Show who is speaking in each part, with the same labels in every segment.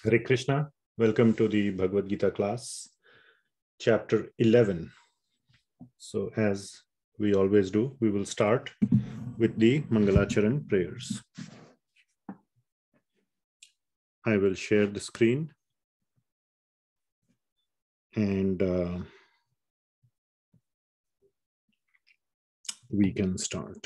Speaker 1: Hare Krishna, welcome to the Bhagavad Gita class, chapter 11. So as we always do, we will start with the Mangalacharan prayers. I will share the screen and we can start.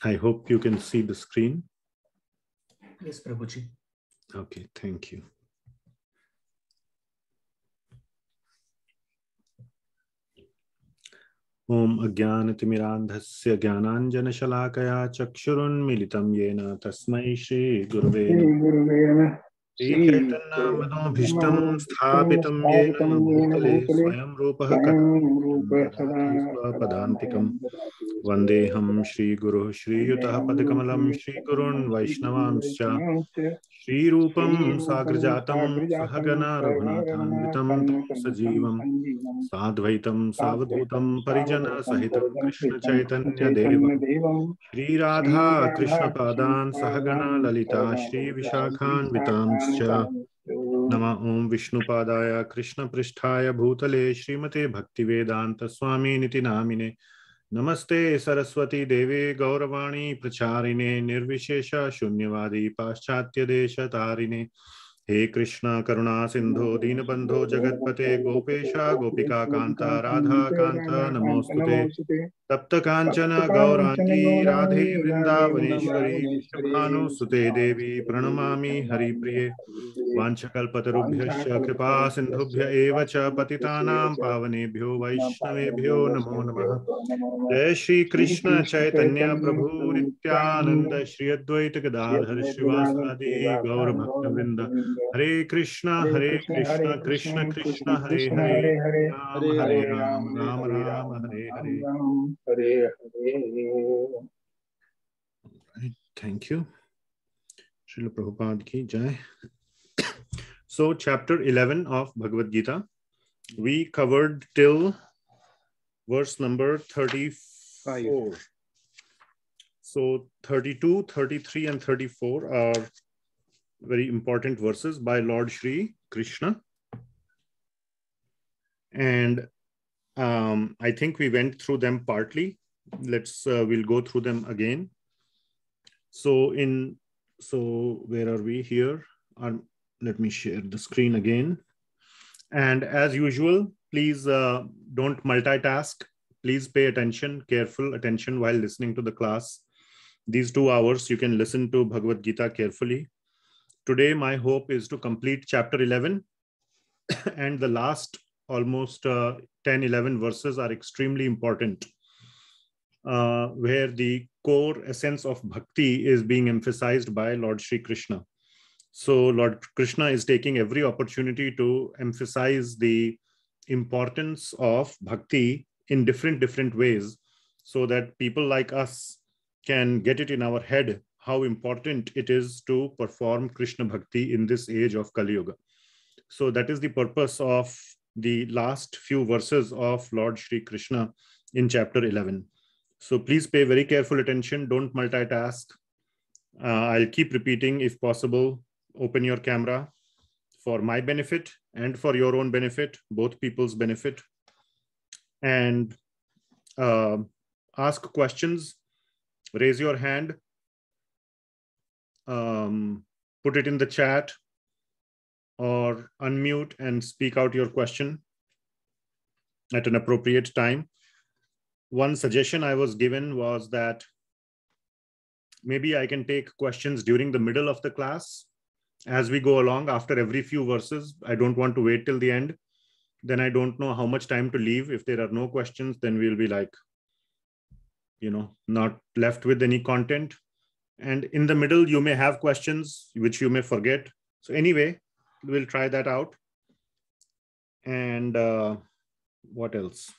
Speaker 1: I hope you can see the screen.
Speaker 2: Yes, Prabhuji.
Speaker 1: Okay, thank you. Om Ajnanatimirandhasya Jnananjanashalakaya Chakshurunmilitam Yena Tasmai Shri Gurave Shri Chaitanya Manobhishtam Sthapitam Yena Bhutale Swayam Rupah Kadati Swapadantikam Vandeham Shri Guru Shri Yutah Padakamalam Shri Gurun Vaishnavamscha Shri Rupam Sagrajatam Sahagana Raghunathanvitam Tam Sajivam Sadvaitam Savadhutam Parijana Sahitam Krishna Chaitanya Devam Shri Radha Krishna Padan Sahagana Lalita Shri Vishakhan Vitamscha Nama Om Vishnu Padaya Krishna Pristhaya Bhutale Srimate Bhaktivedanta Swami Niti Namine Namaste Saraswati Devi Gauravani Pracharine Nirvishesha Shunyavadi Paschatya Desha Tarine He Krishna Karuna Sindho Dinabandho Jagatpate Gopesha Gopika Kanta Radha Kanta Namostute Tapta Kanchana Gaurangi Radhe Vrindavaneshwari Vrishabhanu Sute Devi Pranamami Hari Priye Vanchakalpatarubhyascha Kripa Sindhubhya Eva Cha Patitanam Pavanebhyo Vaishnavebhyo Namo Namaha Jai Shri Krishna Chaitanya Prabhu Nityananda Shri Advaita Gadadhar Srivasadi Gaur Bhakta Hare Krishna Krishna Krishna Hare Hare Hare Ram Ram Hare Hare. Right, thank you. Srila Prabhupada ki jai. So chapter 11 of Bhagavad Gita, we covered till verse number 34. So 32, 33 and 34 are very important verses by Lord Shri Krishna. And I think we went through them partly. We'll go through them again. So where are we here? Let me share the screen again. And as usual, please don't multitask. Please pay attention, careful attention while listening to the class. These 2 hours, you can listen to Bhagavad Gita carefully. Today, my hope is to complete chapter 11. And the last almost 10, 11 verses are extremely important, where the core essence of bhakti is being emphasized by Lord Shri Krishna. So Lord Krishna is taking every opportunity to emphasize the importance of bhakti in different ways, so that people like us can get it in our head how important it is to perform Krishna bhakti in this age of Kali Yuga. So that is the purpose of the last few verses of Lord Shri Krishna in chapter 11. So please pay very careful attention. Don't multitask. I'll keep repeating if possible. Open your camera for my benefit and for your own benefit, both people's benefit. And ask questions. Raise your hand. Put it in the chat or unmute and speak out your question at an appropriate time. One suggestion I was given was that maybe I can take questions during the middle of the class as we go along after every few verses. I don't want to wait till the end. Then I don't know how much time to leave. If there are no questions, then we'll be like, not left with any content. And in the middle, you may have questions which you may forget. So anyway, we'll try that out. And What else?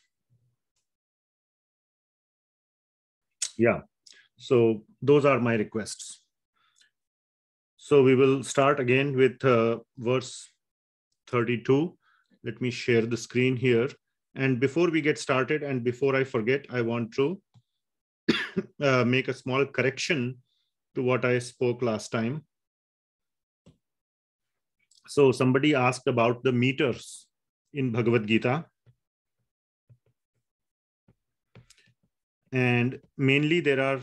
Speaker 1: Yeah. So those are my requests. So we will start again with verse 32. Let me share the screen here. And before we get started, and before I forget, I want to make a small correction to what I spoke last time. So somebody asked about the meters in Bhagavad Gita. And mainly there are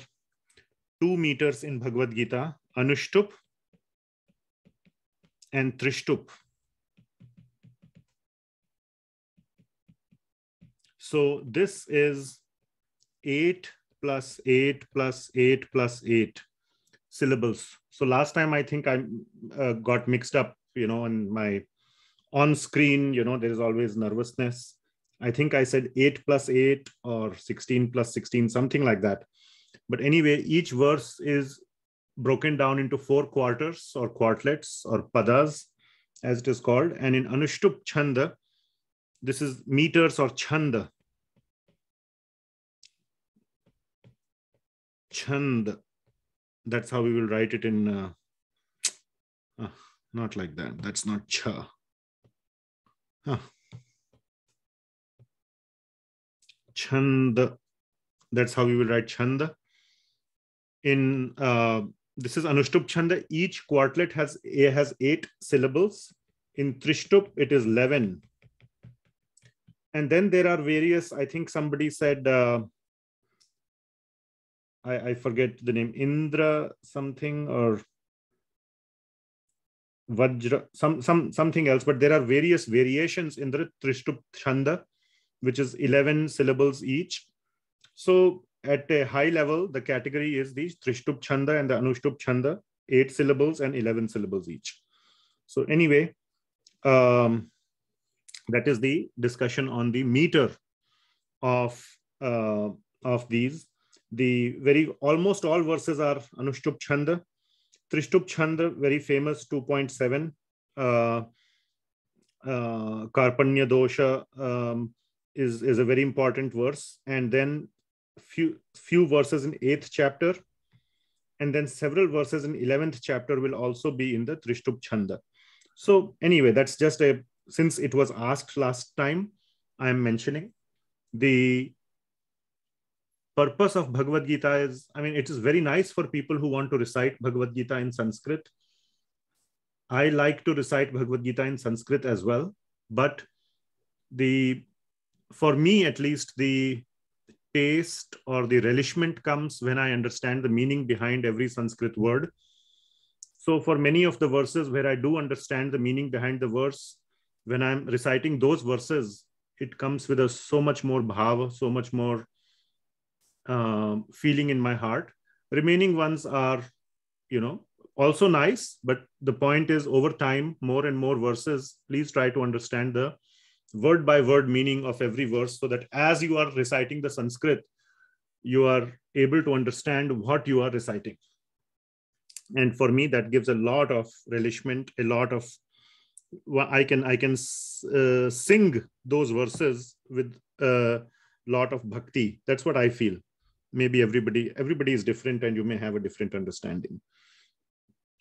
Speaker 1: 2 meters in Bhagavad Gita, Anushtup and Trishtup. So this is 8 plus 8 plus 8 plus 8 syllables. So last time I think I got mixed up, in my on screen, there is always nervousness. I think I said 8 plus 8 or 16 plus 16, something like that. But anyway, each verse is broken down into 4 quarters or quartlets or padas, as it is called. And in Anushtup Chanda, this is meters or chanda. Chand. That's how we will write it in, not like that. That's not cha. Chanda. That's how we will write chanda. In this is Anushtup Chanda. Each quartlet has 8 syllables. In Trishtup, it is 11. And then there are various, I think somebody said, I forget the name, Indra something or Vajra, something else, but there are various variations in the Trishtup Chanda, which is 11 syllables each. So at a high level, the category is the Trishtup Chanda and the Anushtup Chanda, 8 syllables and 11 syllables each. So anyway, that is the discussion on the meter of these. The almost all verses are Anushtup Chanda. Trishtup Chanda, very famous, 2.7. Karpanya Dosha is a very important verse. And then few verses in 8th chapter. And then several verses in 11th chapter will also be in the Trishtup Chanda. So anyway, that's just since it was asked last time, I am mentioning. The purpose of Bhagavad Gita is, it is very nice for people who want to recite Bhagavad Gita in Sanskrit. I like to recite Bhagavad Gita in Sanskrit as well. But for me at least, the taste or the relishment comes when I understand the meaning behind every Sanskrit word. So for many of the verses where I do understand the meaning behind the verse, when I'm reciting those verses, it comes with so much more bhava, so much more feeling in my heart. Remaining ones are, also nice, but the point is, over time, more and more verses, please try to understand the word by word meaning of every verse, so that as you are reciting the Sanskrit, you are able to understand what you are reciting. And for me, that gives a lot of relishment, a lot of, I can sing those verses with a lot of bhakti. That's what I feel. Maybe everybody is different, and you may have a different understanding.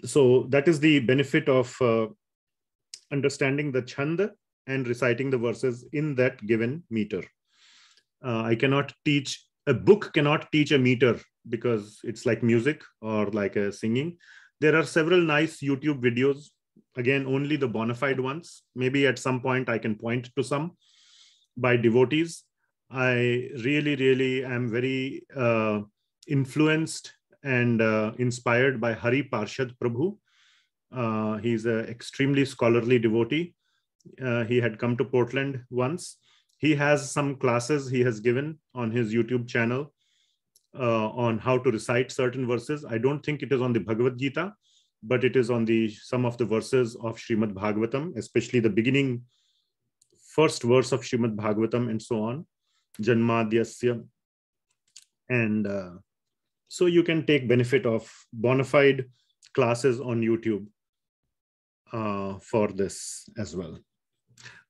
Speaker 1: So that is the benefit of understanding the chanda and reciting the verses in that given meter. I cannot teach, a book cannot teach a meter, because it's like music or like a singing. There are several nice YouTube videos, again, only the bona fide ones. Maybe at some point I can point to some by devotees. I really am very influenced and inspired by Hari Parshad Prabhu. He's an extremely scholarly devotee. He had come to Portland once. He has some classes he has given on his YouTube channel on how to recite certain verses. I don't think it is on the Bhagavad Gita, but it is on some of the verses of Srimad Bhagavatam, especially the beginning first verse of Srimad Bhagavatam and so on. Janmadhyasya. And so you can take benefit of bona fide classes on YouTube for this as well.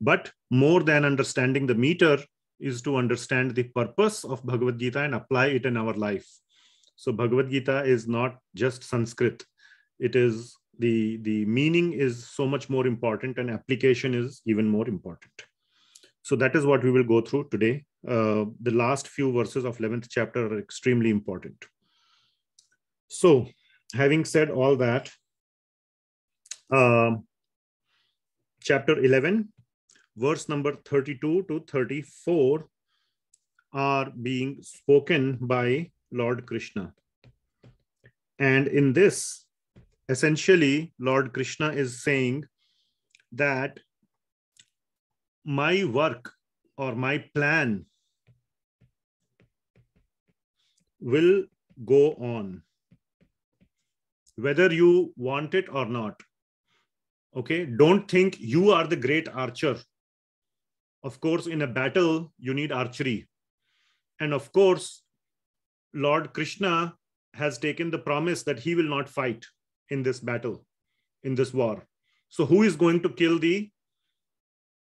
Speaker 1: But more than understanding the meter is to understand the purpose of Bhagavad Gita and apply it in our life. So Bhagavad Gita is not just Sanskrit. It is the meaning is so much more important, and application is even more important. So that is what we will go through today. The last few verses of 11th chapter are extremely important. So having said all that, chapter 11, verse number 32 to 34 are being spoken by Lord Krishna. And in this, essentially, Lord Krishna is saying that my work or my plan will go on, whether you want it or not. Okay, don't think you are the great archer. Of course, in a battle, you need archery. And of course, Lord Krishna has taken the promise that he will not fight in this battle, in this war. So who is going to kill the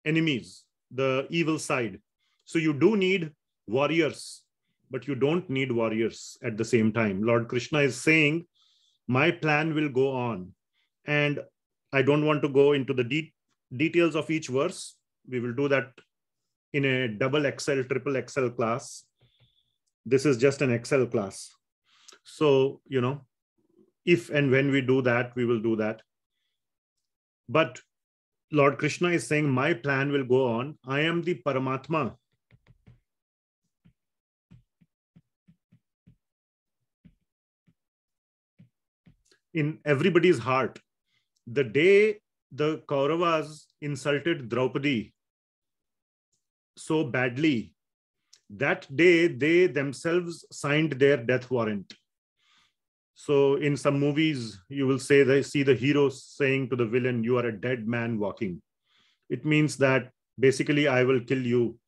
Speaker 1: enemies, the evil side? So you do need warriors, but you don't need warriors at the same time. Lord Krishna is saying, my plan will go on. And I don't want to go into the details of each verse. We will do that in a double XL, triple XL class. This is just an XL class. So, if and when we do that, we will do that. But Lord Krishna is saying, my plan will go on. I am the Paramatma. In everybody's heart. The day the Kauravas insulted Draupadi so badly, that day they themselves signed their death warrant. So in some movies, you will say they see the hero saying to the villain, you are a dead man walking. It means that basically I will kill you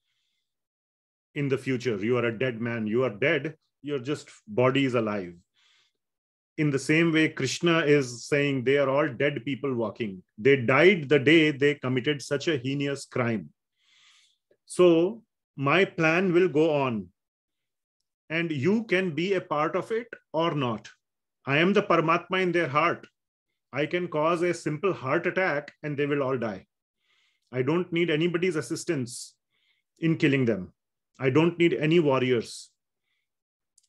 Speaker 1: in the future. You are a dead man. You are dead. Your just body is alive. In the same way, Krishna is saying they are all dead people walking. They died the day they committed such a heinous crime. So my plan will go on. And you can be a part of it or not. I am the Paramatma in their heart. I can cause a simple heart attack and they will all die. I don't need anybody's assistance in killing them. I don't need any warriors.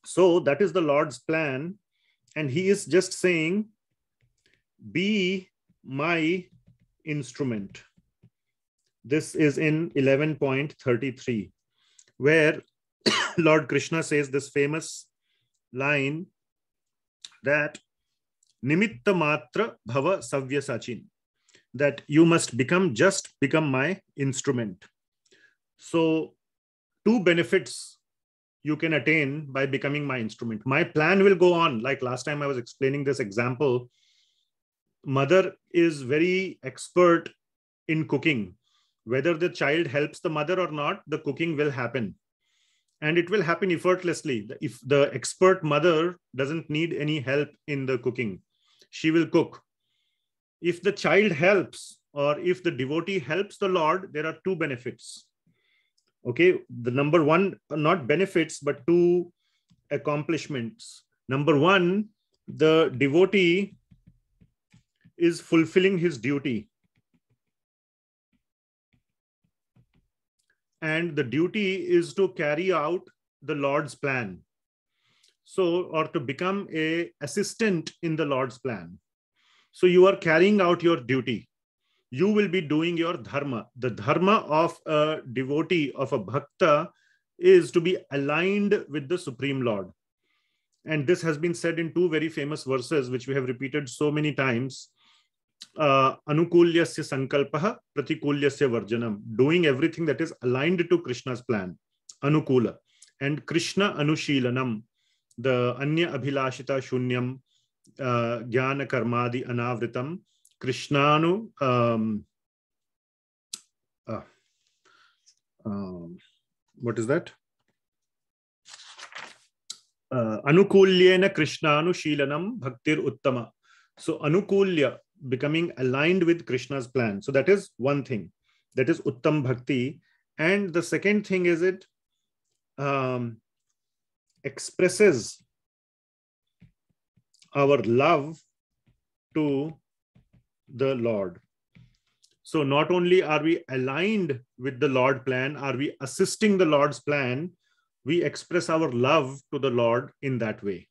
Speaker 1: So that is the Lord's plan. And he is just saying, be my instrument. This is in 11.33, where Lord Krishna says this famous line that nimitta matra bhava savya sachin, that you must become my instrument. So two benefits you can attain by becoming my instrument. My plan will go on. Like last time I was explaining this example, mother is very expert in cooking. Whether the child helps the mother or not, the cooking will happen. And it will happen effortlessly. If the expert mother doesn't need any help in the cooking, she will cook. If the child helps, or if the devotee helps the Lord, there are two benefits. Okay, the number one, not benefits, but two accomplishments. Number one, the devotee is fulfilling his duty. And the duty is to carry out the Lord's plan. So, or to become an assistant in the Lord's plan. So you are carrying out your duty. You will be doing your dharma. The dharma of a devotee, of a bhakta, is to be aligned with the Supreme Lord. And this has been said in two very famous verses, which we have repeated so many times. Anukulyasya sankalpaha pratikulyasya varjanam. Doing everything that is aligned to Krishna's plan. Anukula. And Krishna anushilanam. The anya abhilashita shunyam jnana karmadi anavritam. Krishnanu, what is that? Anukulyena Krishnanu Shilanam Bhaktir Uttama. So Anukulya, becoming aligned with Krishna's plan. So that is one thing. That is Uttam Bhakti. And the second thing is it expresses our love to the Lord. So not only are we aligned with the Lord plan, are we assisting the Lord's plan, we express our love to the Lord in that way.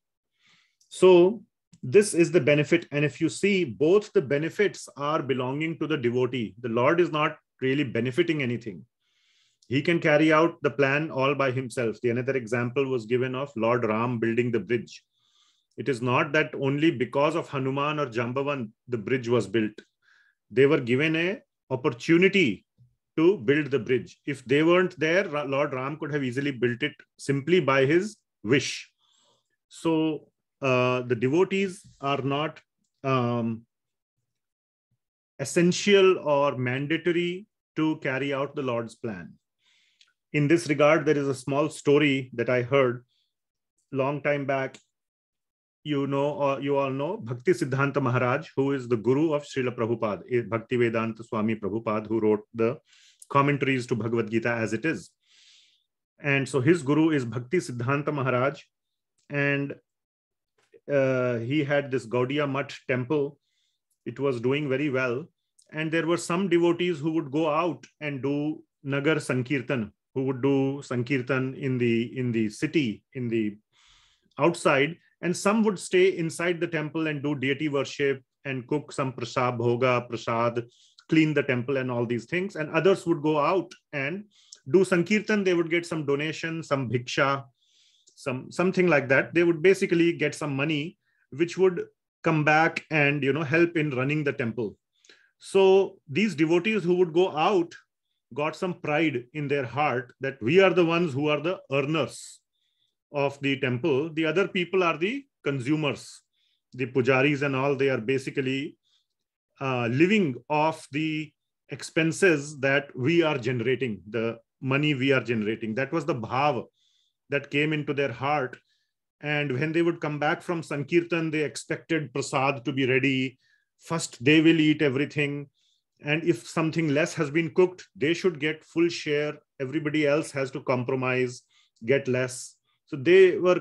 Speaker 1: So this is the benefit. And if you see, both the benefits are belonging to the devotee. The Lord is not really benefiting anything. He can carry out the plan all by himself. The another example was given of Lord Ram building the bridge. It is not that only because of Hanuman or Jambavan the bridge was built. They were given an opportunity to build the bridge. If they weren't there, Lord Ram could have easily built it simply by his wish. So the devotees are not essential or mandatory to carry out the Lord's plan. In this regard, there is a small story that I heard long time back. You know, or you all know Bhaktisiddhanta Maharaj, who is the guru of Srila Prabhupada, Bhaktivedanta Swami Prabhupada, who wrote the commentaries to Bhagavad Gita as it is. And so his guru is Bhaktisiddhanta Maharaj, and he had this Gaudiya Mutt temple. It was doing very well. And there were some devotees who would go out and do Nagar Sankirtan, who would do Sankirtan in the city, in the outside. And some would stay inside the temple and do deity worship and cook some prasad, bhoga, prasad, clean the temple and all these things. And others would go out and do Sankirtan. They would get some donation, some bhiksha, something like that. They would basically get some money, which would come back and, help in running the temple. So these devotees who would go out got some pride in their heart that we are the ones who are the earners of the temple. The other people are the consumers, the pujaris and all. They are basically living off the expenses that we are generating, the money we are generating. That was the bhava that came into their heart. And when they would come back from Sankirtan, they expected prasad to be ready. First, they will eat everything. And if something less has been cooked, they should get full share. Everybody else has to compromise, get less. So they were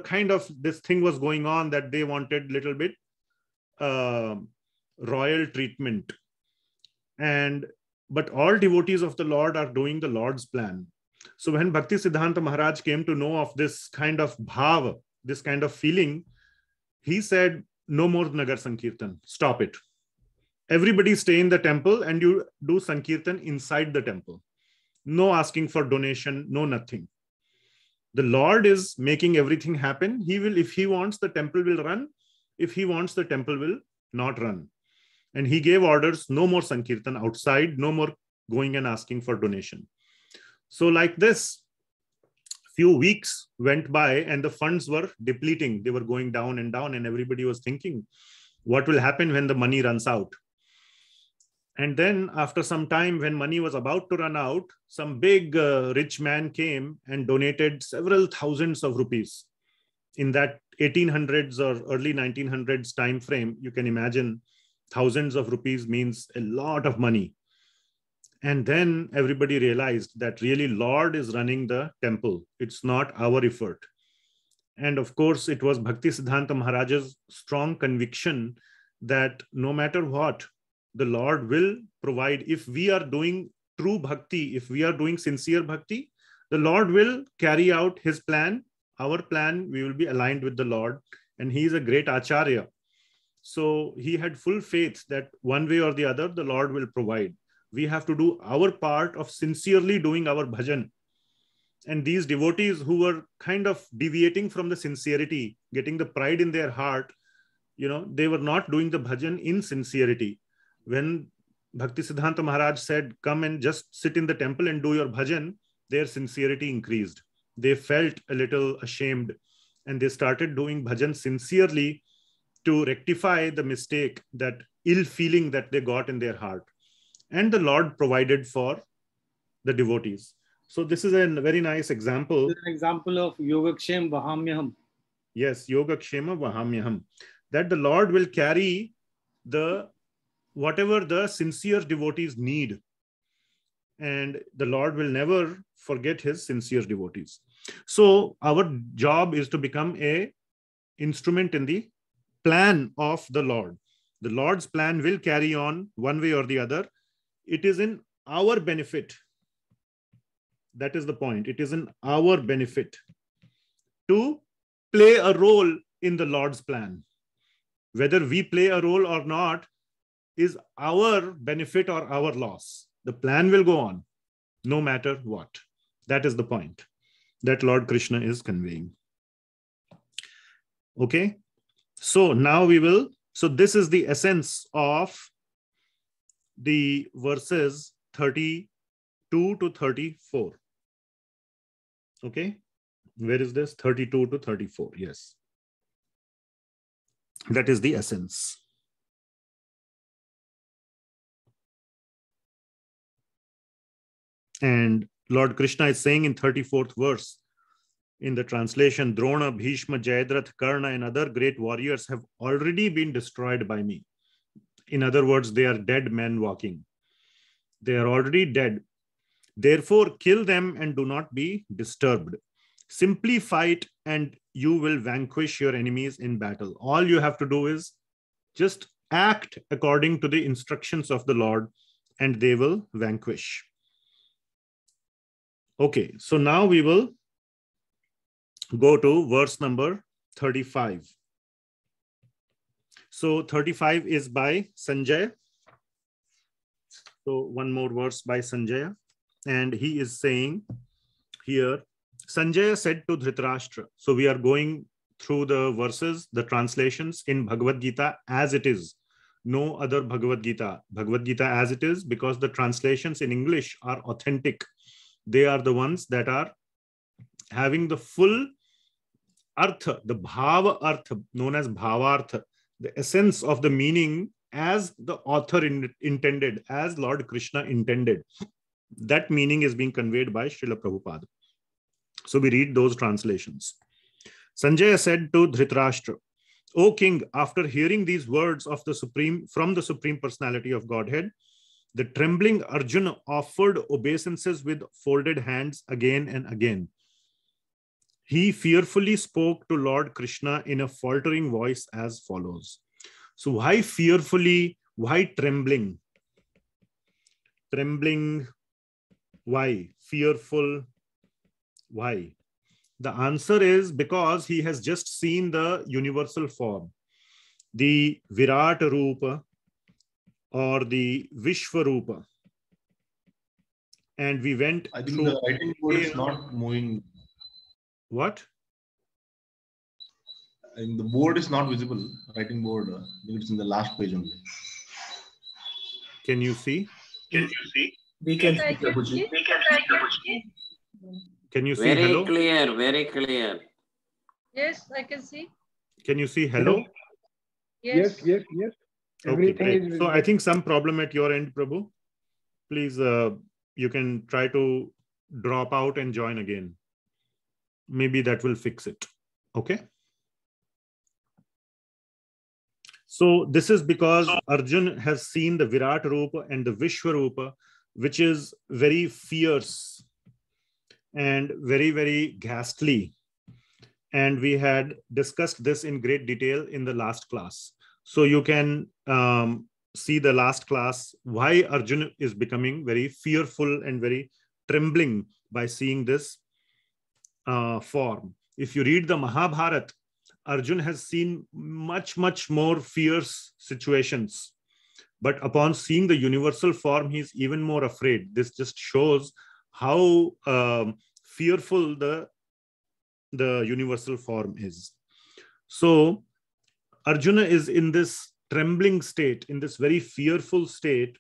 Speaker 1: this thing was going on that they wanted little bit royal treatment. But all devotees of the Lord are doing the Lord's plan. So when Bhaktisiddhanta Maharaj came to know of this kind of bhava, this kind of feeling, he said, no more Nagar Sankirtan, stop it. Everybody stay in the temple and you do Sankirtan inside the temple. No asking for donation, no nothing. The Lord is making everything happen. He will, if he wants, the temple will run. If he wants, the temple will not run. And he gave orders, no more Sankirtan outside, no more going and asking for donation. So like this, few weeks went by and the funds were depleting. They were going down and down, and everybody was thinking, what will happen when the money runs out? And then after some time, when money was about to run out, some big rich man came and donated several thousands of rupees. In that 1800s or early 1900s time frame, you can imagine thousands of rupees means a lot of money. And then everybody realized that really Lord is running the temple. It's not our effort. And of course, it was Bhaktisiddhanta Maharaj's strong conviction that no matter what, the Lord will provide. If we are doing true bhakti, if we are doing sincere bhakti, the Lord will carry out his plan. Our plan, we will be aligned with the Lord. And he is a great acharya. So he had full faith that one way or the other, the Lord will provide. We have to do our part of sincerely doing our bhajan. And these devotees who were kind of deviating from the sincerity, getting the pride in their heart, they were not doing the bhajan in sincerity. When Bhaktisiddhanta Maharaj said, come and just sit in the temple and do your bhajan, their sincerity increased. They felt a little ashamed and they started doing bhajan sincerely to rectify the mistake, that ill feeling that they got in their heart. And the Lord provided for the devotees. So this is a very nice example.
Speaker 3: This is an example of Yogakshem Vahamyaham.
Speaker 1: Yes, Yogakshema Vahamyaham. That the Lord will carry whatever the sincere devotees need. and the Lord will never forget his sincere devotees. So our job is to become a instrument in the plan of the Lord. The Lord's plan will carry on one way or the other. It is in our benefit. That is the point. It is in our benefit to play a role in the Lord's plan. Whether we play a role or not is our benefit or our loss. The plan will go on, no matter what. That is the point that Lord Krishna is conveying. Okay, so now so this is the essence of the verses 32 to 34. Okay, where is this? 32 to 34, yes. That is the essence. And Lord Krishna is saying in 34th verse, in the translation, Drona, Bhishma, Jayadrath, Karna, and other great warriors have already been destroyed by me. In other words, they are dead men walking. They are already dead. Therefore, kill them and do not be disturbed. Simply fight and you will vanquish your enemies in battle. All you have to do is just act according to the instructions of the Lord and they will vanquish. Okay, so now we will go to verse number 35. So 35 is by Sanjay. So one more verse by Sanjaya. And he is saying here, Sanjaya said to Dhritarashtra. So we are going through the verses, the translations in Bhagavad Gita as it is. No other Bhagavad Gita. Bhagavad Gita as it is, because the translations in English are authentic. They are the ones that are having the full artha, the bhava artha, known as bhavartha, the essence of the meaning as the author intended, as Lord Krishna intended. That meaning is being conveyed by Srila Prabhupada. So we read those translations. Sanjaya said to Dhritarashtra, O king, after hearing these words of the from the Supreme Personality of Godhead, the trembling Arjuna offered obeisances with folded hands again and again. He fearfully spoke to Lord Krishna in a faltering voice as follows. So why fearfully? Why trembling? Trembling. Why? Fearful. Why? The answer is because he has just seen the universal form, the Virat Rupa or the Vishwa Rupa. And we went
Speaker 4: I think the writing board is not moving.
Speaker 1: What?
Speaker 4: I think the board is not visible. Writing board, I think it's in the last page only.
Speaker 1: Can you see?
Speaker 2: Can you see? We can see, Prabhuji.
Speaker 1: Can you see
Speaker 5: very
Speaker 1: hello?
Speaker 5: Clear, very clear.
Speaker 6: Yes, I can see.
Speaker 1: Can you see hello?
Speaker 6: Yes.
Speaker 7: Yes.
Speaker 1: Okay, great. So I think some problem at your end, Prabhu. Please, you can try to drop out and join again. Maybe that will fix it. Okay. So this is because Arjuna has seen the Virat Rupa and the Vishwa Rupa, which is very fierce and very, very ghastly. And we had discussed this in great detail in the last class. So you can see the last class, why Arjuna is becoming very fearful and very trembling by seeing this form. If you read the Mahabharata, Arjuna has seen much, much more fierce situations. But upon seeing the universal form, he's even more afraid. This just shows how fearful the universal form is. So Arjuna is in this trembling state, in this very fearful state,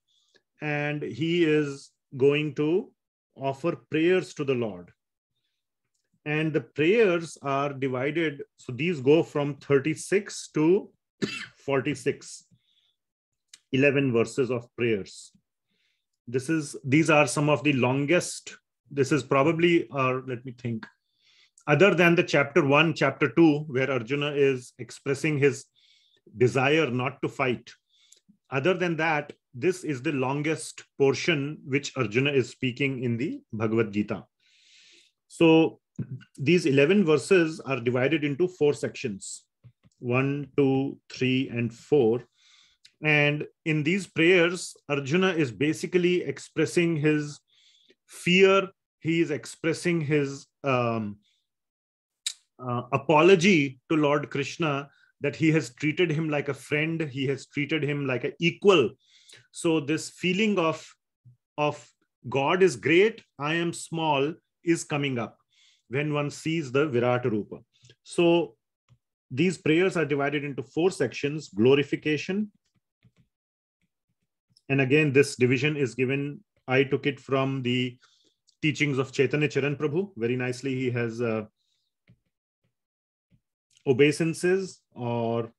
Speaker 1: and he is going to offer prayers to the Lord. And the prayers are divided. So these go from 36 to 46, 11 verses of prayers. These are some of the longest. This is probably, let me think, other than the chapter 1, chapter 2, where Arjuna is expressing his desire not to fight. Other than that, this is the longest portion which Arjuna is speaking in the Bhagavad Gita. So these 11 verses are divided into 4 sections, 1, 2, 3, and 4. And in these prayers, Arjuna is basically expressing his fear. He is expressing his apology to Lord Krishna that he has treated him like a friend. He has treated him like an equal. So this feeling of God is great, I am small, is coming up when one sees the Virat Rupa. So these prayers are divided into 4 sections: glorification. And again, this division is given, I took it from the teachings of Chaitanya Charan Prabhu. Very nicely, he has obeisances or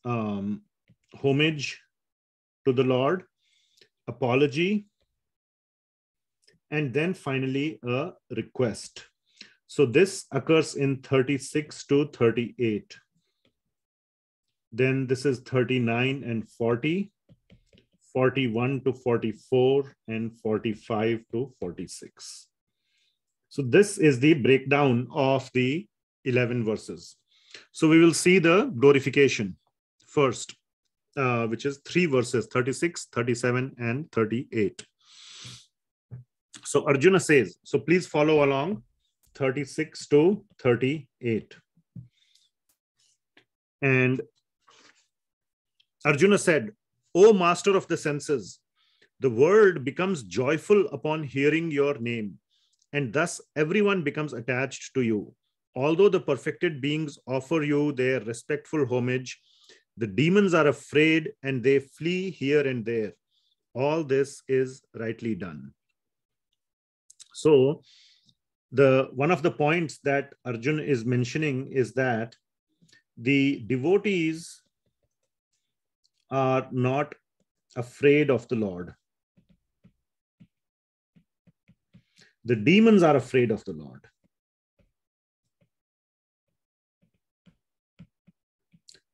Speaker 1: homage to the Lord, apology, and then finally a request. So this occurs in 36 to 38. Then this is 39 and 40, 41 to 44, and 45 to 46. So this is the breakdown of the 11 verses. So we will see the glorification first, which is 3 verses, 36, 37, and 38. So Arjuna says, so please follow along, 36 to 38. And Arjuna said, O master of the senses, the world becomes joyful upon hearing your name, and thus everyone becomes attached to you. Although the perfected beings offer you their respectful homage, the demons are afraid and they flee here and there. All this is rightly done. So one of the points that Arjuna is mentioning is that the devotees are not afraid of the Lord. The demons are afraid of the Lord.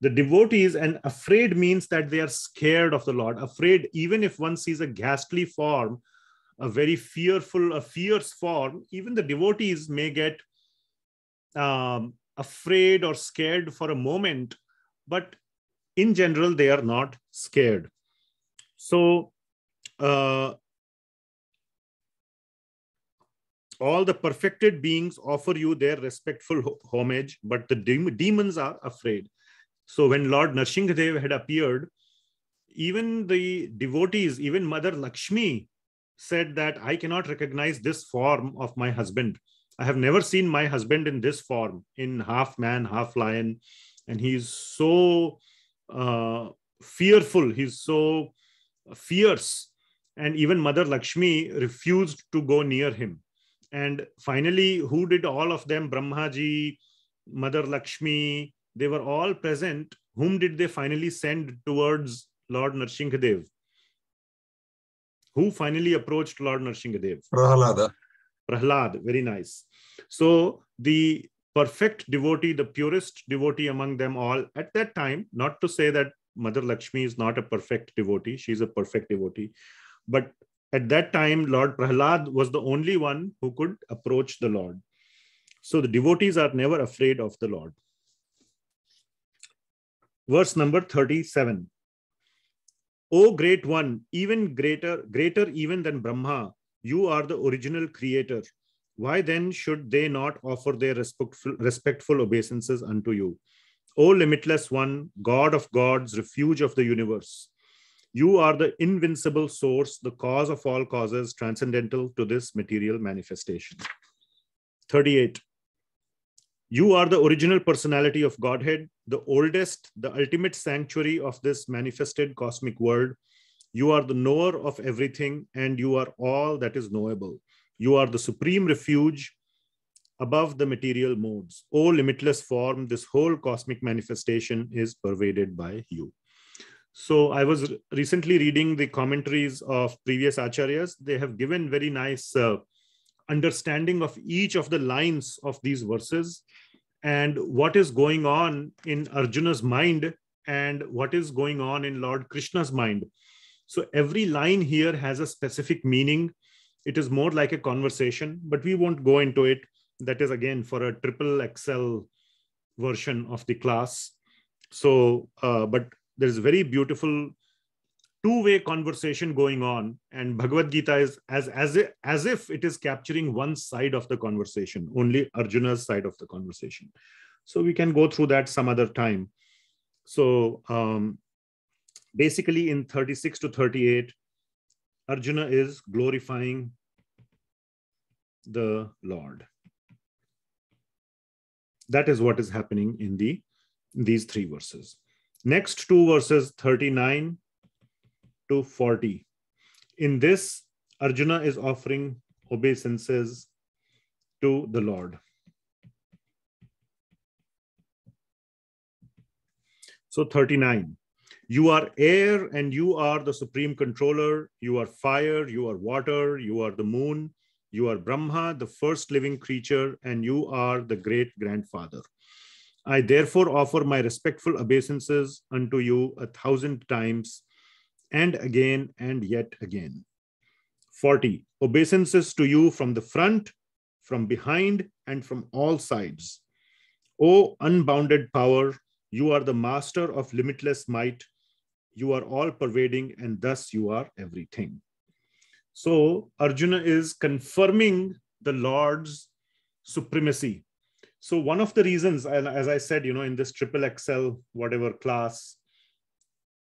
Speaker 1: The devotees, and afraid means that they are scared of the Lord. Afraid, even if one sees a ghastly form, a very fearful, a fierce form, even the devotees may get afraid or scared for a moment, but in general, they are not scared. So, all the perfected beings offer you their respectful homage, but the demons are afraid. So when Lord Narsingadev had appeared, even the devotees, even Mother Lakshmi said that I cannot recognize this form of my husband. I have never seen my husband in this form, in half man, half lion. And he's so fearful. He's so fierce. And even Mother Lakshmi refused to go near him. And finally, who did all of them? Brahmaji, Mother Lakshmi, they were all present. Whom did they finally send towards Lord Narsingadev? Who finally approached Lord Narsingadev?
Speaker 5: Prahlada.
Speaker 1: Prahlad, very nice. So the perfect devotee, the purest devotee among them all at that time, not to say that Mother Lakshmi is not a perfect devotee, she's a perfect devotee, but at that time, Lord Prahlad was the only one who could approach the Lord. So the devotees are never afraid of the Lord. Verse number 37. O great one, even greater even than Brahma, you are the original creator. Why then should they not offer their respectful obeisances unto you? O limitless one, God of gods, refuge of the universe. You are the invincible source, the cause of all causes, transcendental to this material manifestation. 38. You are the original personality of Godhead, the oldest, the ultimate sanctuary of this manifested cosmic world. You are the knower of everything, and you are all that is knowable. You are the supreme refuge above the material modes. O limitless form, this whole cosmic manifestation is pervaded by you. So I was recently reading the commentaries of previous acharyas. They have given very nice understanding of each of the lines of these verses and what is going on in Arjuna's mind and what is going on in Lord Krishna's mind. So every line here has a specific meaning. It is more like a conversation, but we won't go into it. That is again for a triple XL version of the class. So, but there's a very beautiful two-way conversation going on, and Bhagavad Gita is as if it is capturing one side of the conversation, only Arjuna's side of the conversation. So we can go through that some other time. So basically in 36 to 38, Arjuna is glorifying the Lord. That is what is happening in these three verses. Next two verses, 39 to 40. In this, Arjuna is offering obeisances to the Lord. So 39. You are air and you are the supreme controller. You are fire, you are water, you are the moon. You are Brahma, the first living creature, and you are the great grandfather. I therefore offer my respectful obeisances unto you 1,000 times, and again and yet again. 40. Obeisances to you from the front, from behind, and from all sides. O unbounded power, you are the master of limitless might. You are all pervading, and thus you are everything. So Arjuna is confirming the Lord's supremacy. So one of the reasons, as I said, in this triple XL, whatever class,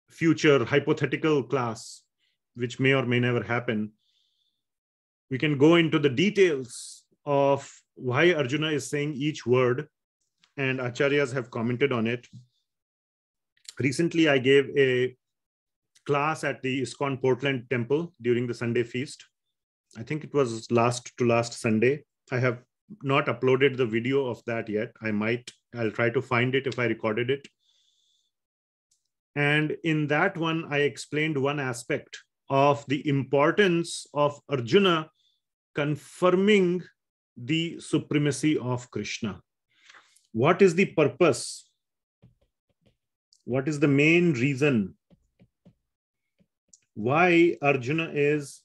Speaker 1: future hypothetical class, which may or may never happen, we can go into the details of why Arjuna is saying each word, and acharyas have commented on it. Recently, I gave a class at the ISKCON Portland Temple during the Sunday feast. I think it was last Sunday. I have not uploaded the video of that yet. I'll try to find it if I recorded it. And in that one, I explained one aspect of the importance of Arjuna confirming the supremacy of Krishna. What is the purpose? What is the main reason why Arjuna is,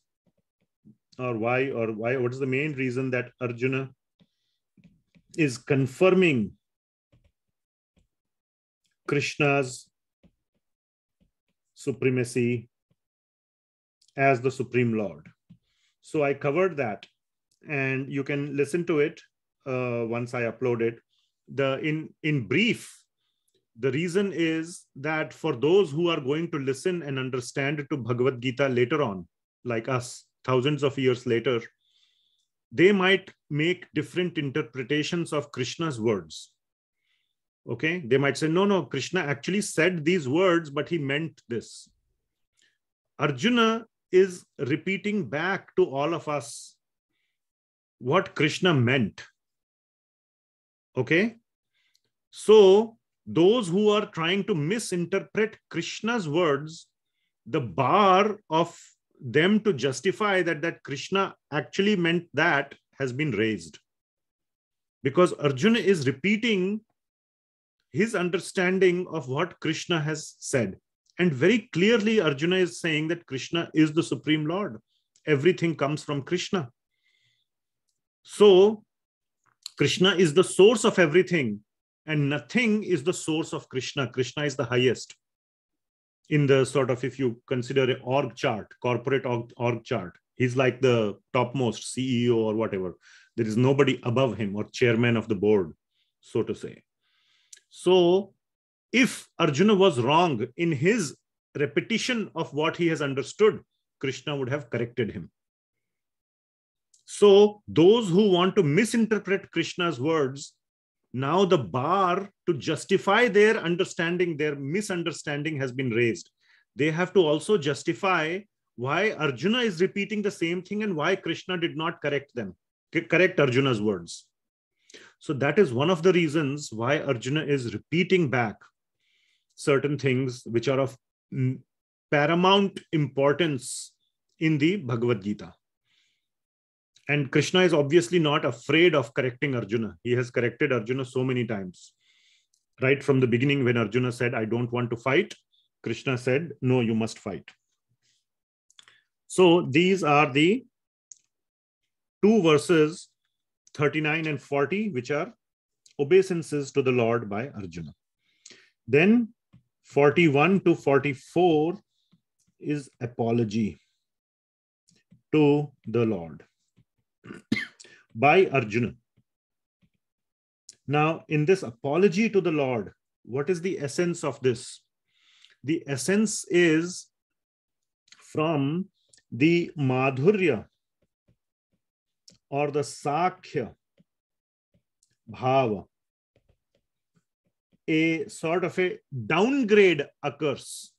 Speaker 1: what is the main reason that Arjuna is confirming Krishna's supremacy as the Supreme Lord? So I covered that, and you can listen to it once I upload it. In brief, the reason is that for those who are going to listen and understand to Bhagavad Gita later on, like us, thousands of years later, they might make different interpretations of Krishna's words. Okay, they might say, no, Krishna actually said these words, but he meant this. Arjuna is repeating back to all of us what Krishna meant. Okay, so those who are trying to misinterpret Krishna's words, the bar of them to justify that Krishna actually meant that has been raised. Because Arjuna is repeating his understanding of what Krishna has said. And very clearly, Arjuna is saying that Krishna is the Supreme Lord. Everything comes from Krishna. So, Krishna is the source of everything, and nothing is the source of Krishna. Krishna is the highest. In the sort of, if you consider an org chart, corporate org chart, he's like the topmost CEO or whatever. There is nobody above him, or chairman of the board, so to say. So, if Arjuna was wrong in his repetition of what he has understood, Krishna would have corrected him. So, those who want to misinterpret Krishna's words, now the bar to justify their understanding, their misunderstanding has been raised. They have to also justify why Arjuna is repeating the same thing and why Krishna did not correct Arjuna's words. So that is one of the reasons why Arjuna is repeating back certain things which are of paramount importance in the Bhagavad Gita. And Krishna is obviously not afraid of correcting Arjuna. He has corrected Arjuna so many times. Right from the beginning, when Arjuna said, I don't want to fight, Krishna said, no, you must fight. So these are the two verses, 39 and 40, which are obeisances to the Lord by Arjuna. Then 41 to 44 is apology to the Lord by Arjuna. Now, in this apology to the Lord, what is the essence of this? The essence is from the madhurya or the sakhya bhava. A sort of a downgrade occurs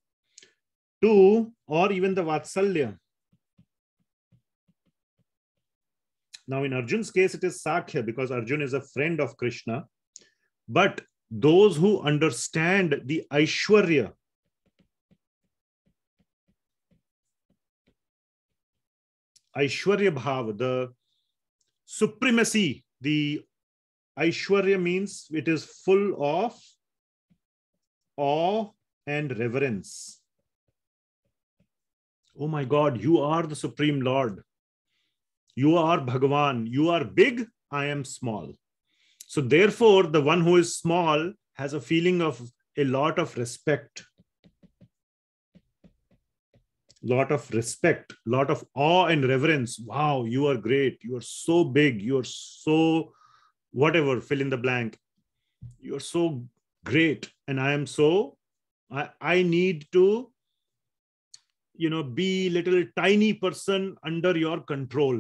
Speaker 1: to, or even the vatsalya. Now, in Arjun's case, it is sakhya because Arjun is a friend of Krishna. But those who understand the aishwarya, aishwarya bhava, the supremacy, the aishwarya means it is full of awe and reverence. Oh my God, you are the Supreme Lord. You are Bhagawan. You are big, I am small. So therefore, the one who is small has a feeling of a lot of respect. Lot of respect, lot of awe and reverence. Wow, you are great. You are so big. You are so whatever, fill in the blank. You are so great. And I am so, I need to, be little tiny person under your control.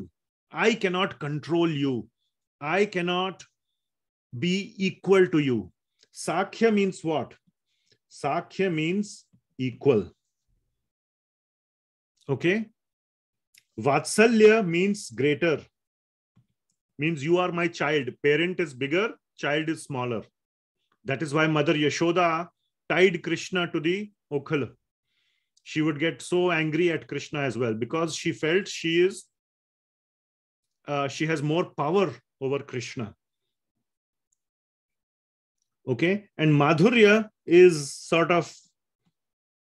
Speaker 1: I cannot control you. I cannot be equal to you. Sakhya means what? Sakhya means equal. Okay. Vatsalya means greater. Means you are my child. Parent is bigger, child is smaller. That is why Mother Yashoda tied Krishna to the okhal. She would get so angry at Krishna as well because she felt she has more power over Krishna. Okay. And Madhurya is sort of,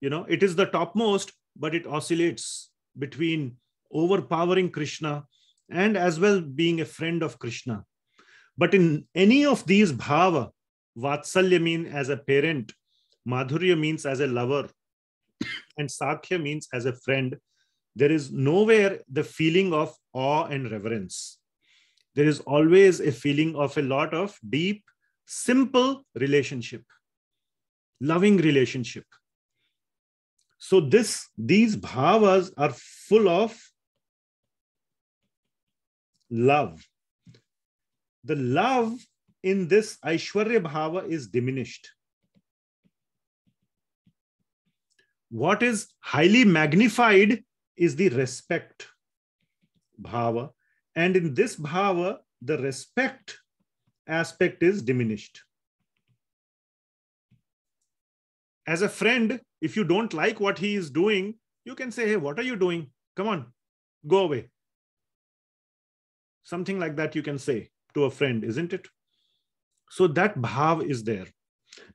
Speaker 1: it is the topmost, but it oscillates between overpowering Krishna and as well being a friend of Krishna. But in any of these bhava, Vatsalya means as a parent, Madhurya means as a lover, and Sakhya means as a friend. There is nowhere the feeling of awe and reverence. There is always a feeling of a lot of deep, simple relationship, loving relationship. So these bhavas are full of love. The love in this Aishwarya bhava is diminished. What is highly magnified is the respect bhava. And in this bhava, the respect aspect is diminished. As a friend, if you don't like what he is doing, you can say, hey, what are you doing? Come on, go away. Something like that you can say to a friend, isn't it? So that bhav is there.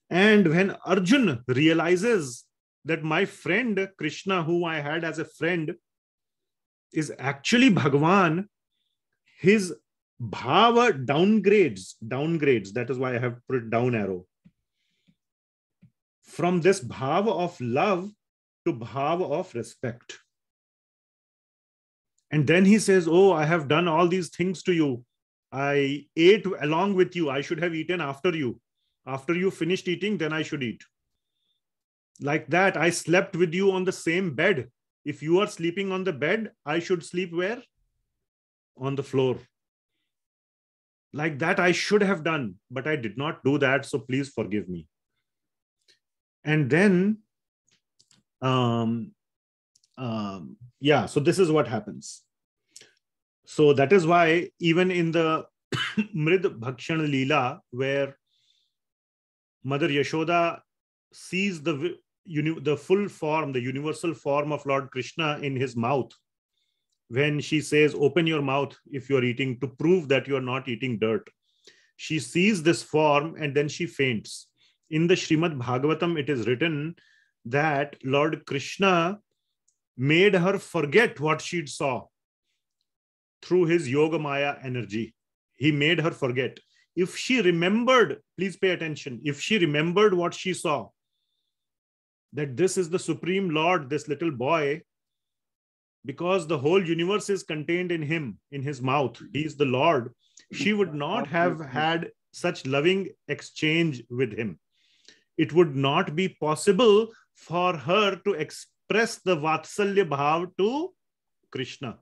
Speaker 1: And when Arjuna realizes that my friend Krishna, who I had as a friend, is actually Bhagawan, his bhava downgrades. That is why I have put down arrow. From this bhava of love to bhava of respect. And then he says, oh, I have done all these things to you. I ate along with you. I should have eaten after you. After you finished eating, then I should eat. Like that, I slept with you on the same bed. If you are sleeping on the bed, I should sleep where? On the floor. Like that, I should have done, but I did not do that. So please forgive me. And then, so this is what happens. So that is why even in the Mrid Bhakshan Leela, where Mother Yashoda sees the full form, the universal form of Lord Krishna in his mouth, when she says, open your mouth if you're eating, to prove that you're not eating dirt. She sees this form and then she faints. In the Srimad Bhagavatam, it is written that Lord Krishna made her forget what she saw through his Yoga Maya energy. He made her forget. If she remembered, please pay attention, if she remembered what she saw, that this is the Supreme Lord, this little boy, because the whole universe is contained in him, in his mouth, he is the Lord, she would not have had such loving exchange with him. It would not be possible for her to express the Vatsalya Bhav to Krishna.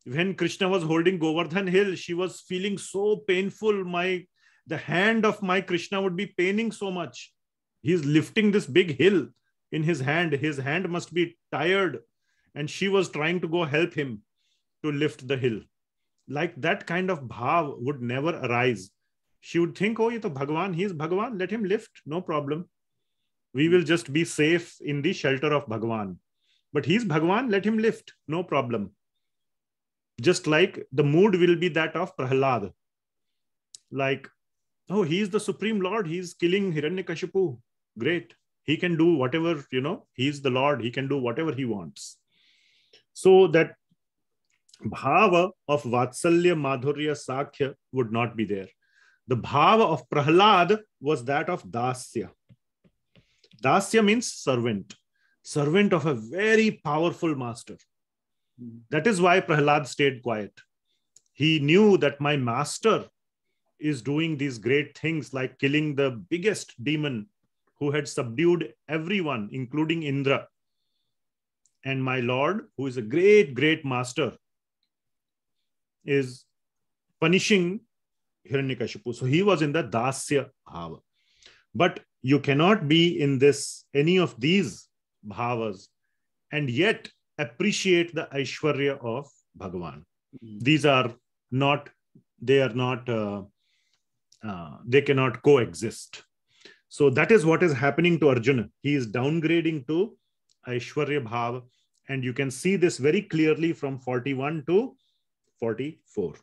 Speaker 1: When Krishna was holding Govardhan hill, she was feeling so painful. The hand of my Krishna would be paining so much. He's lifting this big hill in his hand. His hand must be tired. And she was trying to go help him to lift the hill. Like that kind of bhav would never arise. She would think, oh, ye to Bhagawan, he is Bhagawan, let him lift, no problem. We will just be safe in the shelter of Bhagawan. But he's Bhagawan, let him lift, no problem. Just like the mood will be that of Prahlad. Like, oh, he's the Supreme Lord, he's killing Hiranyakashipu. Great. He can do whatever, he's the Lord, he can do whatever he wants. So that bhava of Vatsalya, Madhurya, Sakhya would not be there. The bhava of Prahlad was that of Dasya. Dasya means servant. Servant of a very powerful master. That is why Prahlad stayed quiet. He knew that my master is doing these great things like killing the biggest demon who had subdued everyone, including Indra. And my Lord, who is a great, great master, is punishing Hiranyakashipu. So he was in the Dasya bhava. But you cannot be in any of these bhavas and yet appreciate the Aishwarya of Bhagavan. These are not, they cannot coexist. So that is what is happening to Arjuna. He is downgrading to Aishwarya bhava. And you can see this very clearly from 41 to 44.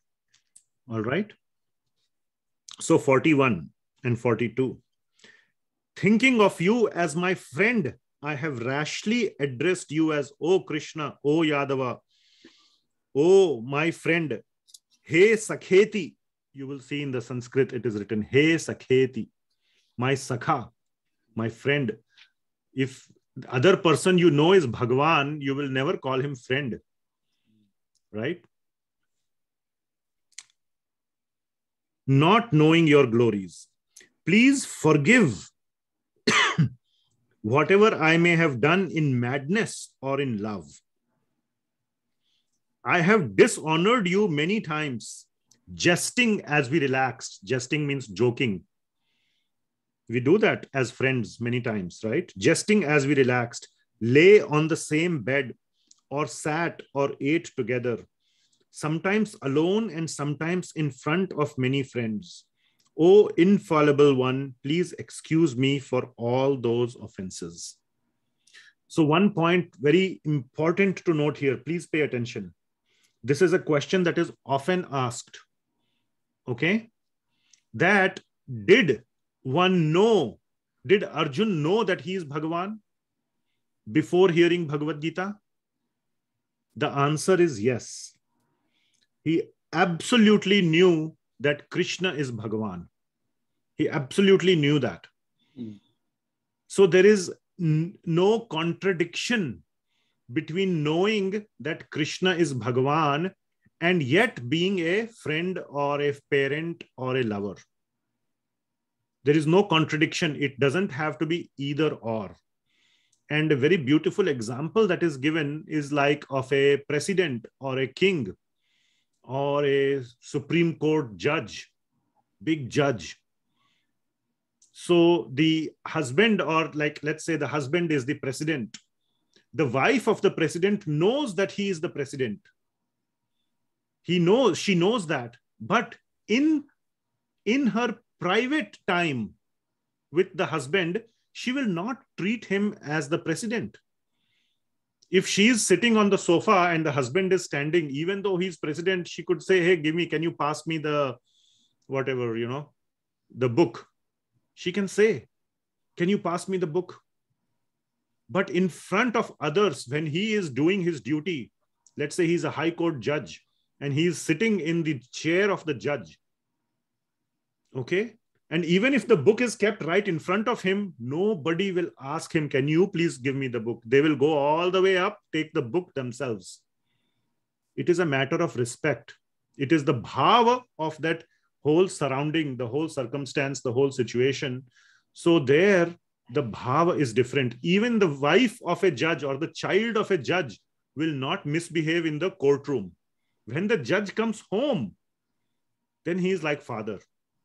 Speaker 1: All right. So 41 and 42. Thinking of you as my friend, I have rashly addressed you as, O Krishna, O Yadava, O my friend, He Sakheti. You will see in the Sanskrit it is written, He Sakheti, my Sakha, my friend. If the other person you know is Bhagavan, you will never call him friend. Right? Not knowing your glories. Please forgive whatever I may have done in madness or in love. I have dishonored you many times, jesting as we relaxed. Jesting means joking. We do that as friends many times, right? Jesting as we relaxed, lay on the same bed, or sat or ate together, sometimes alone and sometimes in front of many friends. O infallible one, please excuse me for all those offenses. So one point very important to note here, please pay attention. This is a question that is often asked. Okay? That did Arjuna know that he is Bhagavan before hearing Bhagavad Gita? The answer is yes. He absolutely knew that Krishna is Bhagavan. He absolutely knew that. So there is no contradiction between knowing that Krishna is Bhagavan and yet being a friend or a parent or a lover. There is no contradiction. It doesn't have to be either or. And a very beautiful example that is given is like of a president or a king or a Supreme Court judge, big judge. So the husband, or like, let's say the husband is the president. The wife of the president knows that he is the president. She knows that. But in her private time with the husband, she will not treat him as the president. If she is sitting on the sofa and the husband is standing, even though he's president, she could say, hey, can you pass me the whatever, the book, she can say, can you pass me the book? But in front of others, when he is doing his duty, let's say he's a high court judge and he's sitting in the chair of the judge. Okay. And even if the book is kept right in front of him, nobody will ask him, can you please give me the book? They will go all the way up, take the book themselves. It is a matter of respect. It is the bhava of that whole surrounding, the whole circumstance, the whole situation. So there, the bhava is different. Even the wife of a judge or the child of a judge will not misbehave in the courtroom. When the judge comes home, then he is like father.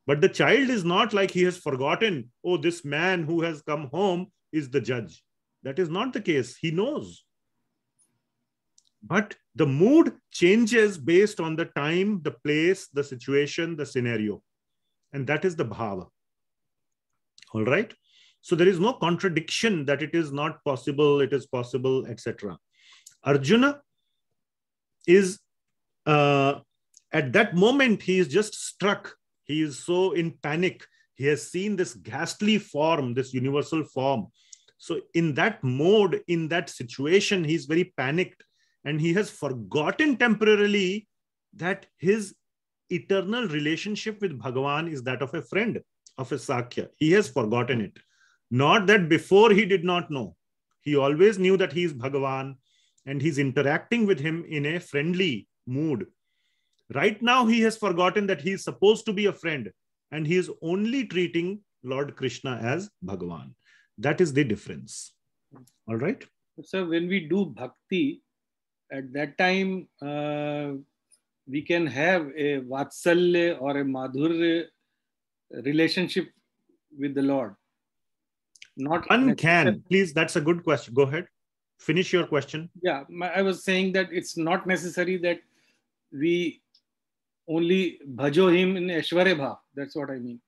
Speaker 1: But the child is not like he has forgotten, oh, this man who has come home is the judge. That is not the case. He knows. But the mood changes based on the time, the place, the situation, the scenario. And that is the bhava. All right. So there is no contradiction that it is not possible, it is possible, etc. Arjuna is, at that moment, he is just struck. He is so in panic. He has seen this ghastly form, this universal form. So in that mode, in that situation, he's very panicked. And he has forgotten temporarily that his eternal relationship with Bhagawan is that of a friend, of a Sakhya. He has forgotten it. Not that before he did not know. He always knew that he is Bhagawan and he's interacting with him in a friendly mood. Right now, he has forgotten that he is supposed to be a friend and he is only treating Lord Krishna as Bhagawan. That is the difference. All right.
Speaker 3: So when we do bhakti, at that time, we can have a vatsalya or a madhurya relationship with the Lord. Not
Speaker 1: one can. Please, that's a good question. Go ahead. Finish your question.
Speaker 3: Yeah, I was saying that it's not necessary that we only bhajo him in Aishwarya Bhav. That's what I mean.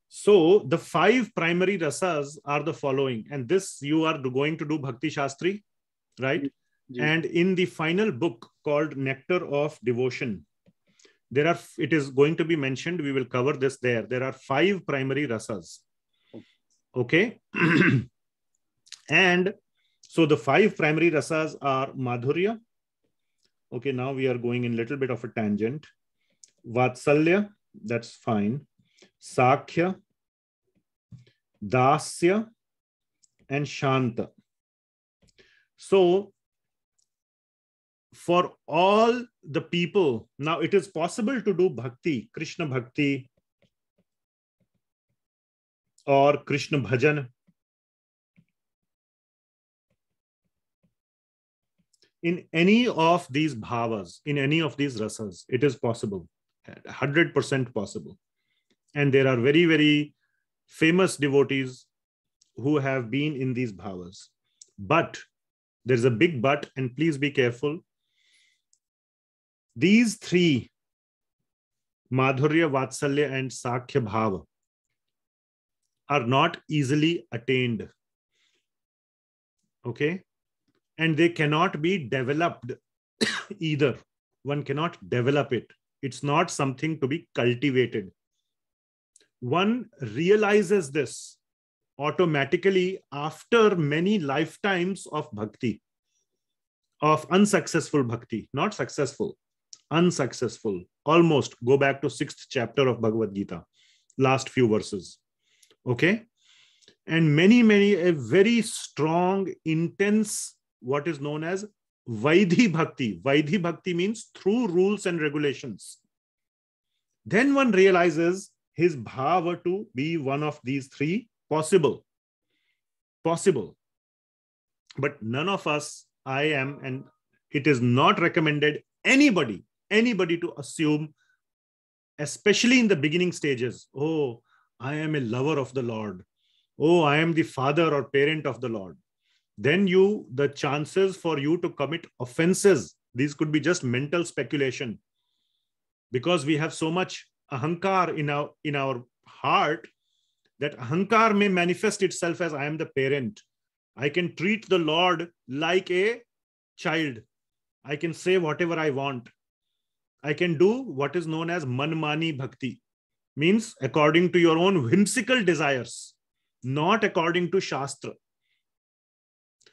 Speaker 1: So the 5 primary rasas are the following. And this you are going to do Bhakti Shastri, right? And in the final book called Nectar of Devotion, it is going to be mentioned, we will cover this there. There are 5 primary rasas. Okay. And so the 5 primary rasas are Madhurya. Okay, now we are going in a little bit of a tangent. Vatsalya, that's fine. Sakhya, Dasya, and Shanta. So for all the people, now it is possible to do bhakti, Krishna bhakti, or Krishna bhajan in any of these bhavas, in any of these rasas. It is possible, 100% possible. And there are very, very famous devotees who have been in these bhavas. But there's a big but, and please be careful. These 3, Madhurya, Vatsalya, and Sakhya Bhava, are not easily attained. Okay? And they cannot be developed either. One cannot develop it. It's not something to be cultivated. One realizes this automatically after many lifetimes of bhakti, of unsuccessful bhakti, not successful, unsuccessful. Almost go back to 6th chapter of Bhagavad Gita, last few verses. Okay. And a very strong, intense, what is known as vidhi bhakti. Vidhi bhakti means through rules and regulations. Then one realizes his bhava to be one of these 3 possible. But none of us, I am, and it is not recommended anybody to assume, especially in the beginning stages, oh, I am a lover of the Lord. Oh, I am the father or parent of the Lord. Then the chances for you to commit offenses, these could be just mental speculation. Because we have so much ahankar in our heart, that ahankar may manifest itself as I am the parent. I can treat the Lord like a child. I can say whatever I want. I can do what is known as manmani bhakti. means according to your own whimsical desires, not according to shastra.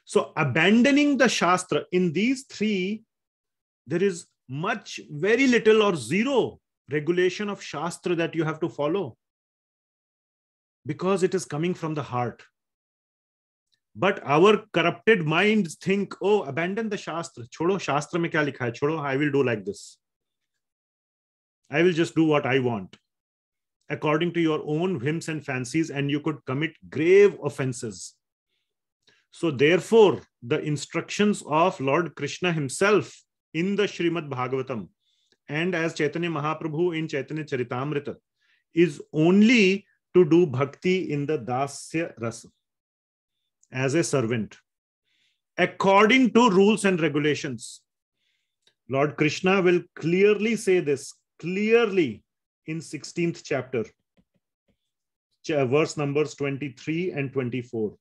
Speaker 1: So abandoning the shastra, in these three, there is very little or zero regulation of shastra that you have to follow, because it is coming from the heart. But our corrupted minds think, oh, abandon the shastra. Chodo, shastra mein kya likha hai? Chodo, I will do like this. I will just do what I want, according to your own whims and fancies, and you could commit grave offenses. So therefore, the instructions of Lord Krishna himself in the Srimad Bhagavatam and as Chaitanya Mahaprabhu in Chaitanya Charitamrita is only to do bhakti in the dasya rasa, as a servant, according to rules and regulations. Lord Krishna will clearly say this, clearly in 16th chapter, verse numbers 23 and 24.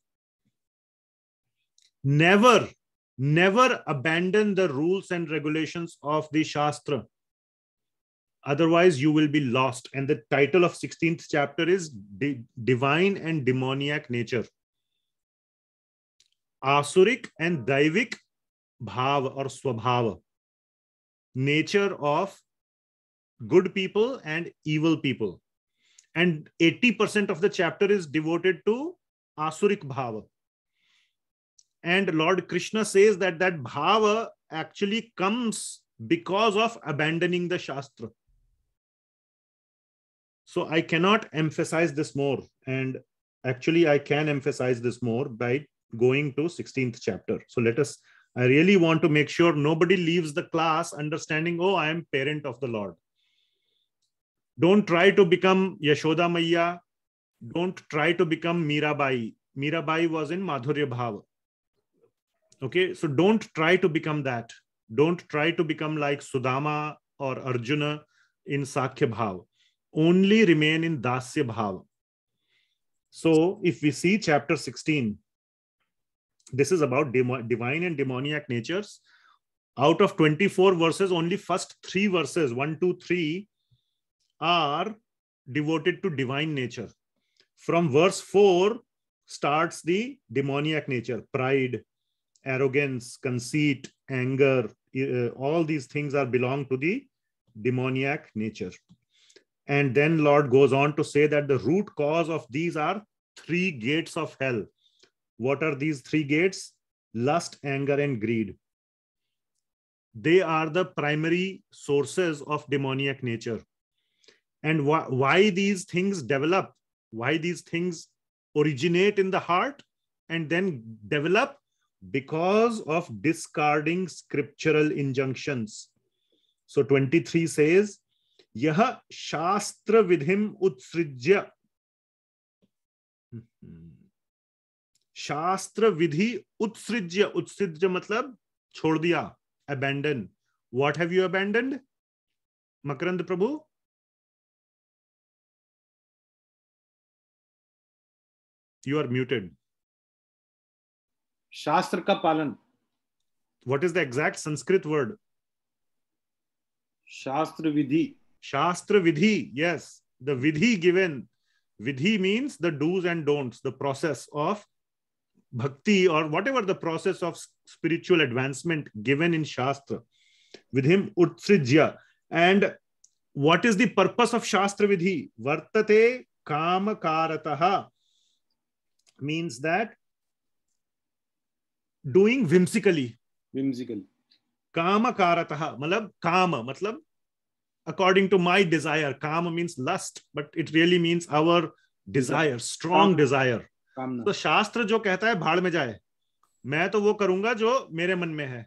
Speaker 1: Never abandon the rules and regulations of the Shastra. Otherwise, you will be lost. And the title of 16th chapter is Divine and Demoniac Nature. Asurik and Daivik Bhava or Swabhava. Nature of good people and evil people. And 80% of the chapter is devoted to Asurik Bhava. And Lord Krishna says that bhava actually comes because of abandoning the Shastra. So I cannot emphasize this more. And actually I can emphasize this more by going to 16th chapter. So I really want to make sure nobody leaves the class understanding, oh, I am parent of the Lord. Don't try to become Yashoda Maiya. Don't try to become Mirabai. Mirabai was in Madhurya Bhava. Okay, so don't try to become that. Don't try to become like Sudama or Arjuna in Sakhya Bhava. Only remain in Dasya Bhava. So if we see chapter 16, this is about divine and demoniac natures. Out of 24 verses, only first 3 verses, 1, 2, 3, are devoted to divine nature. From verse 4 starts the demoniac nature, pride, arrogance, conceit, anger, all these things belong to the demoniac nature. And then Lord goes on to say that the root cause of these are 3 gates of hell. What are these 3 gates? Lust, anger, and greed. They are the primary sources of demoniac nature. And why these things develop, why these things originate in the heart and then develop? Because of discarding scriptural injunctions. So 23 says, Yaha shastra vidhim utsrijya. Shastra vidhi utsrijya. Utsrijya matlab chhod diya, abandon. What have you abandoned? Makarand Prabhu? You are muted.
Speaker 3: Shastra ka palan.
Speaker 1: What is the exact Sanskrit word?
Speaker 3: Shastra vidhi.
Speaker 1: Shastra vidhi, yes. The vidhi given. Vidhi means the do's and don'ts, the process of bhakti or whatever the process of spiritual advancement given in Shastra. With him, utsrijya. And what is the purpose of Shastra vidhi? Vartate kamakarataha. Means that doing whimsically. Kama karataha, malab kama, matlab according to my desire. Kama means lust, but it really means our desire, strong desire. तो शास्त्र जो कहता है भाड़ में जाए, मैं तो वो करूंगा जो मेरे मन में है.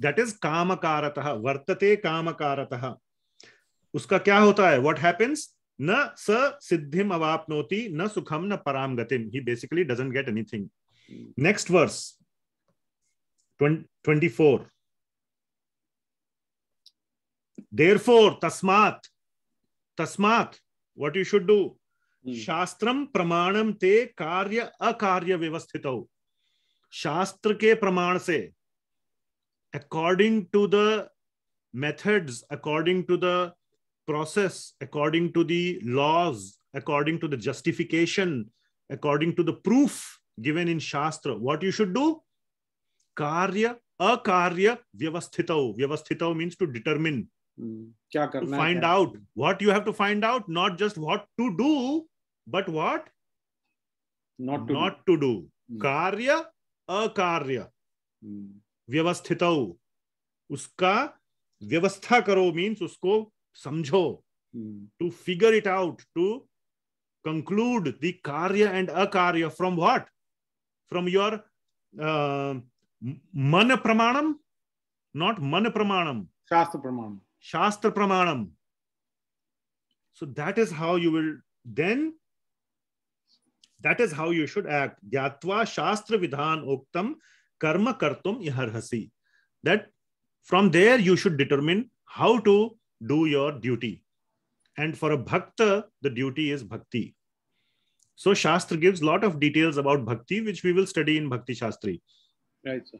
Speaker 1: That is kamakarataha, vartate kamakarataha. उसका क्या होता है? What happens? Na sa siddhim avapnoti, na sukham na param gatim. He basically doesn't get anything. Next verse, 24. Therefore, tasmat, what you should do? Shastram pramanam te karya akarya vyavasthitau. Shastra ke praman se, according to the methods, according to the process, according to the laws, according to the justification, according to the proof given in Shastra, what you should do? Karya, akarya, vyavasthitau. Vyavasthitau means to determine, to find out. What you have to find out, not just what to do, but what? Not to do. Karya, akarya, vyavasthitau. Uska vyavastha karo means usko samjho. To figure it out, to conclude the karya and akarya from what? From your mana pramanam, not mana pramanam.
Speaker 3: Shastra pramanam.
Speaker 1: Shastra pramanam. So that is how you will then, that is how you should act. Gyatva shastra vidhan oktam karma kartum iharhasi. That from there you should determine how to do your duty. And for a bhakta, the duty is bhakti. So Shastra gives a lot of details about bhakti, which we will study in Bhakti Shastri.
Speaker 3: Right, sir.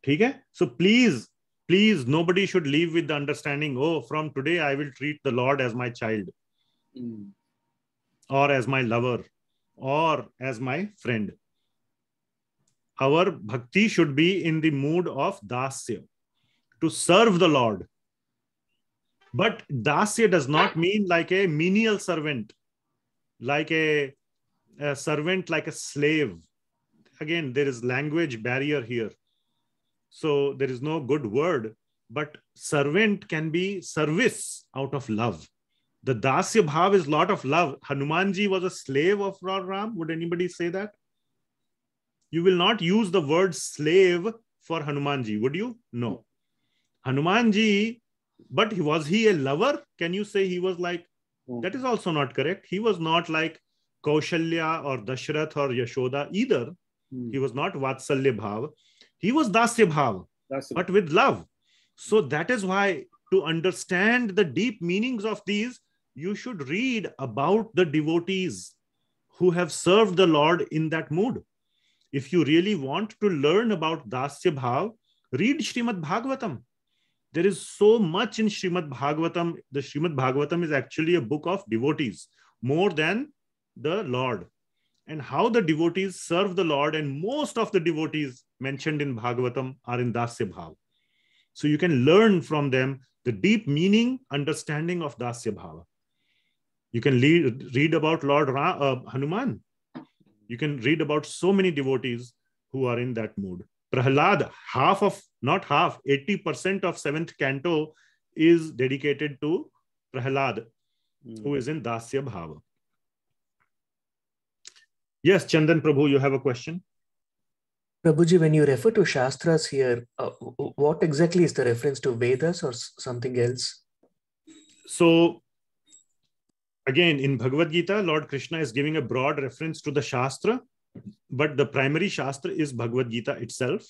Speaker 1: Okay? So please, nobody should leave with the understanding, oh, from today I will treat the Lord as my child, or as my lover, or as my friend. Our bhakti should be in the mood of dasya, to serve the Lord. But dasya does not mean like a menial servant, like a servant, like a slave. Again, there is language barrier here. So there is no good word, but servant can be service out of love. The dasya bhav is lot of love. Hanumanji was a slave of Lord Ram. Would anybody say that? You will not use the word slave for Hanumanji, would you? No. Hanumanji, but was he a lover? Can you say he was like, that is also not correct. He was not like Kaushalya or Dashrath or Yashoda either. He was not Vatsalya Bhav. He was Dasya Bhav, but with love. So that is why, to understand the deep meanings of these, you should read about the devotees who have served the Lord in that mood. If you really want to learn about Dasya Bhav, read Srimad Bhagavatam. There is so much in Srimad Bhagavatam. The Srimad Bhagavatam is actually a book of devotees, more than the Lord. And how the devotees serve the Lord, and most of the devotees mentioned in Bhagavatam are in Dasya Bhav. So you can learn from them the deep meaning, understanding of Dasya Bhava. You can read about Lord Hanuman. You can read about so many devotees who are in that mood. Prahlad, 80% of 7th canto is dedicated to Prahlad, who is in Dasya Bhava. Yes, Chandan Prabhu, you have a question?
Speaker 5: Prabhuji, when you refer to shastras here, what exactly is the reference to Vedas or something else?
Speaker 1: So, again, in Bhagavad Gita, Lord Krishna is giving a broad reference to the shastra, but the primary shastra is Bhagavad Gita itself.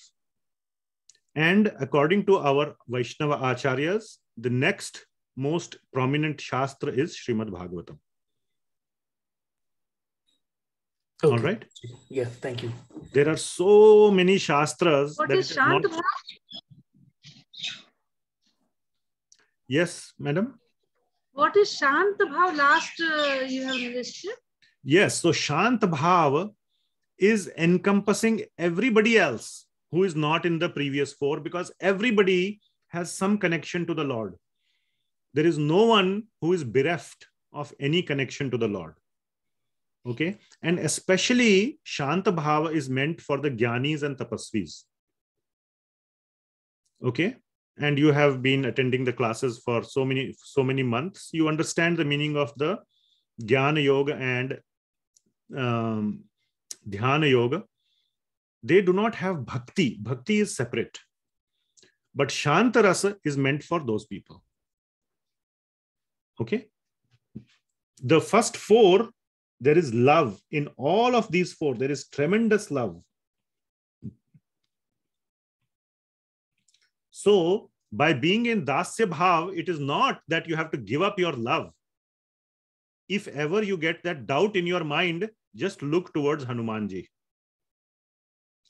Speaker 1: And according to our Vaishnava Acharyas, the next most prominent shastra is Srimad Bhagavatam.
Speaker 5: Okay.
Speaker 1: All right?
Speaker 5: Yeah, thank you.
Speaker 1: There are so many shastras.
Speaker 6: What is shanta bhav?
Speaker 1: Yes, madam?
Speaker 6: What is shanta bhav? Last you have listed.
Speaker 1: Yes, so Shanta Bhav is encompassing everybody else who is not in the previous four, because everybody has some connection to the Lord. There is no one who is bereft of any connection to the Lord. Okay, and especially Shanta Bhava is meant for the Jnanis and Tapasvis. Okay, and you have been attending the classes for so many months. You understand the meaning of the Jnana Yoga and Dhyana Yoga. They do not have Bhakti. Bhakti is separate. But Shanta Rasa is meant for those people. Okay, the first four, there is love. In all of these four, there is tremendous love. So, by being in Dasya Bhav, it is not that you have to give up your love. If ever you get that doubt in your mind, just look towards Hanumanji.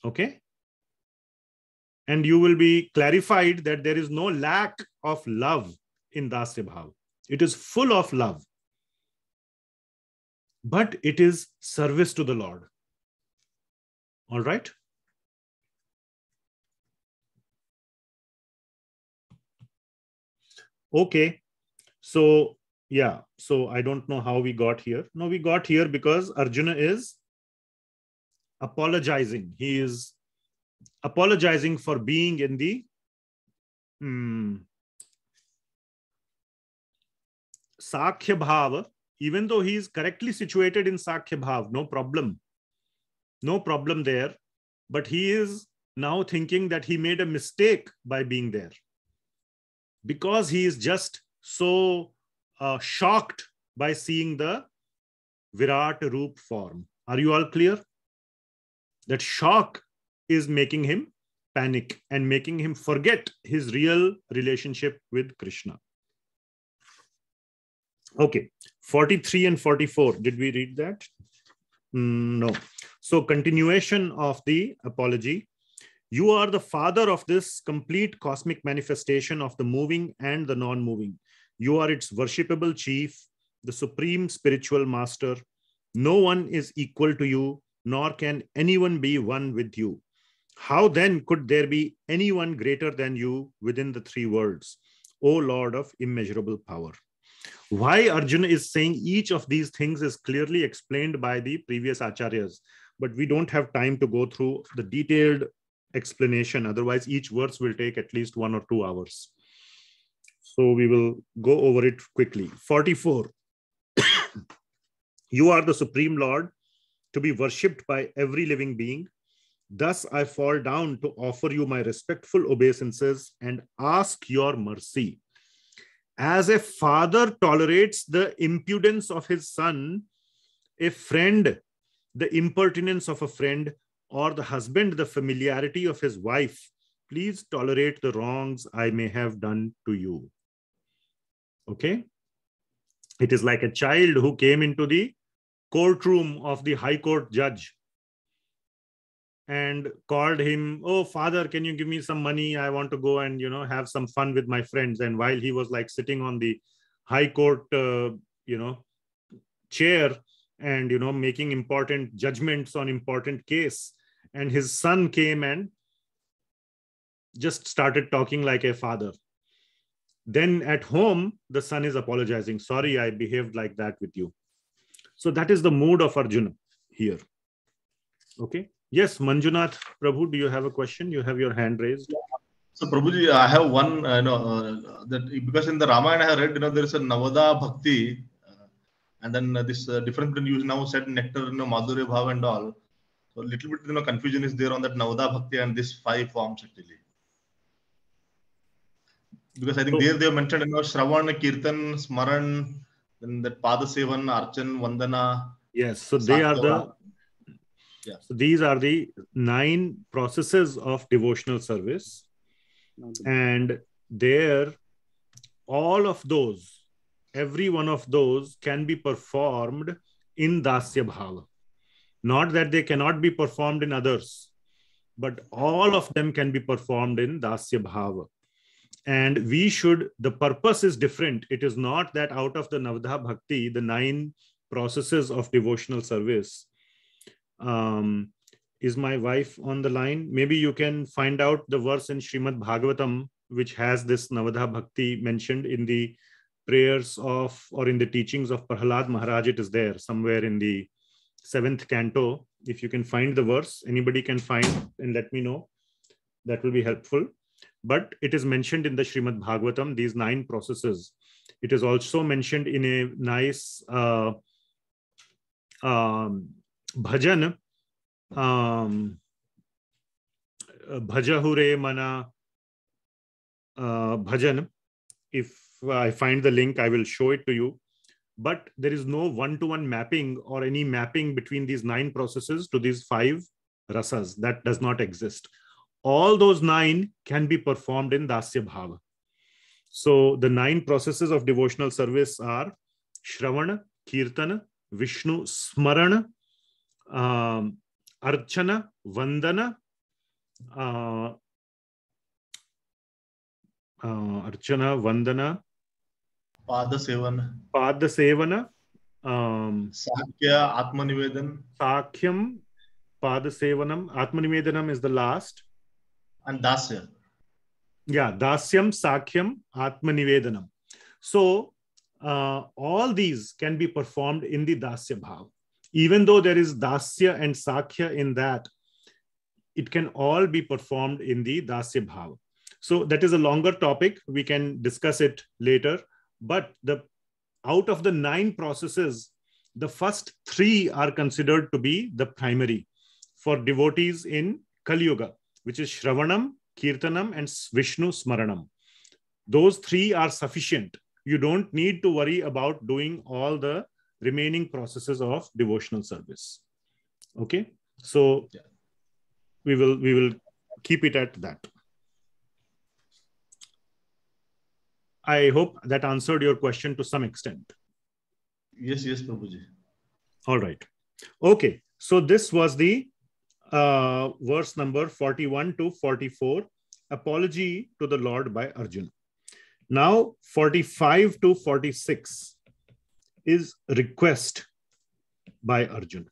Speaker 1: Okay? And you will be clarified that there is no lack of love in Dasya Bhav. It is full of love, but it is service to the Lord. All right? Okay. So, yeah. So I don't know how we got here. No, we got here because Arjuna is apologizing. He is apologizing for being in the Sakhya Bhava, even though he is correctly situated in Sakhya Bhava, no problem. No problem there. But he is now thinking that he made a mistake by being there, because he is just so shocked by seeing the Virat Roop form. Are you all clear? That shock is making him panic and making him forget his real relationship with Krishna. Okay, 43 and 44. Did we read that? No. So continuation of the apology. You are the father of this complete cosmic manifestation of the moving and the non-moving. You are its worshipable chief, the supreme spiritual master. No one is equal to you, nor can anyone be one with you. How then could there be anyone greater than you within the three worlds, O Lord of immeasurable power? Why Arjuna is saying each of these things is clearly explained by the previous acharyas, but we don't have time to go through the detailed explanation. Otherwise, each verse will take at least 1 or 2 hours. So we will go over it quickly. 44. You are the Supreme Lord, to be worshipped by every living being. Thus I fall down to offer you my respectful obeisances and ask your mercy. As a father tolerates the impudence of his son, a friend, the impertinence of a friend, or the husband, the familiarity of his wife, please tolerate the wrongs I may have done to you. Okay? It is like a child who came into the courtroom of the High Court judge and called him, oh, father, can you give me some money? I want to go and, have some fun with my friends. And while he was like sitting on the High Court, chair and, making important judgments on important case, and his son came and just started talking like a father. Then at home, the son is apologizing. Sorry, I behaved like that with you. So that is the mood of Arjuna here. Okay. Yes, Manjunath Prabhu, do you have a question? You have your hand raised.
Speaker 4: So Prabhuji, I have one, that because in the Ramayana I have read, there is a navada bhakti, and then this difference between you now said nectar, madhurya bhava and all. So a little bit, confusion is there on that navada bhakti and these 5 forms actually. Because I think there they have mentioned, Shravan, Kirtan, Smaran, then that Pada Sevan, Archan, Vandana.
Speaker 1: Yes, so they are the. Yeah. So these are the 9 processes of devotional service. And there, all of those, every one of those can be performed in Dasya Bhava. Not that they cannot be performed in others, but all of them can be performed in Dasya Bhava. And we should, the purpose is different. It is not that out of the Navada Bhakti, the 9 processes of devotional service. Is my wife on the line? Maybe you can find out the verse in Srimad Bhagavatam, which has this Navada Bhakti mentioned in the prayers of, or in the teachings of Prahlad Maharaj. It is there somewhere in the 7th canto. If you can find the verse, anybody can find and let me know. That will be helpful. But it is mentioned in the Srimad Bhagavatam, these 9 processes. It is also mentioned in a nice bhajan, bhajahure mana bhajan. If I find the link, I will show it to you. But there is no one-to-one mapping or any mapping between these 9 processes to these 5 rasas. That does not exist. All those 9 can be performed in Dasya Bhava. So the 9 processes of devotional service are Shravana, Kirtana, Vishnu Smarana, Archana, Vandana,
Speaker 4: Pada Sevana.
Speaker 1: Pada Sevana.
Speaker 4: Sakya Atmanivedan.
Speaker 1: Sakhyam, Pada Sevanam. Atmanivedanam is the last.
Speaker 4: And Dasya.
Speaker 1: Yeah, Dasyam, Sakhyam, Atmanivedanam. So all these can be performed in the Dasya Bhav. Even though there is Dasya and Sakhya in that, it can all be performed in the Dasya Bhav. So that is a longer topic. We can discuss it later. But out of the 9 processes, the first 3 are considered to be the primary for devotees in Kali Yuga, which is Shravanam, Kirtanam, and Vishnu Smaranam. Those 3 are sufficient. You don't need to worry about doing all the remaining processes of devotional service. Okay, so we will keep it at that. I hope that answered your question to some extent.
Speaker 4: Yes, Prabhuji.
Speaker 1: All right. Okay, so this was the verse number 41 to 44, apology to the Lord by Arjuna. Now 45 to 46 is request by Arjuna.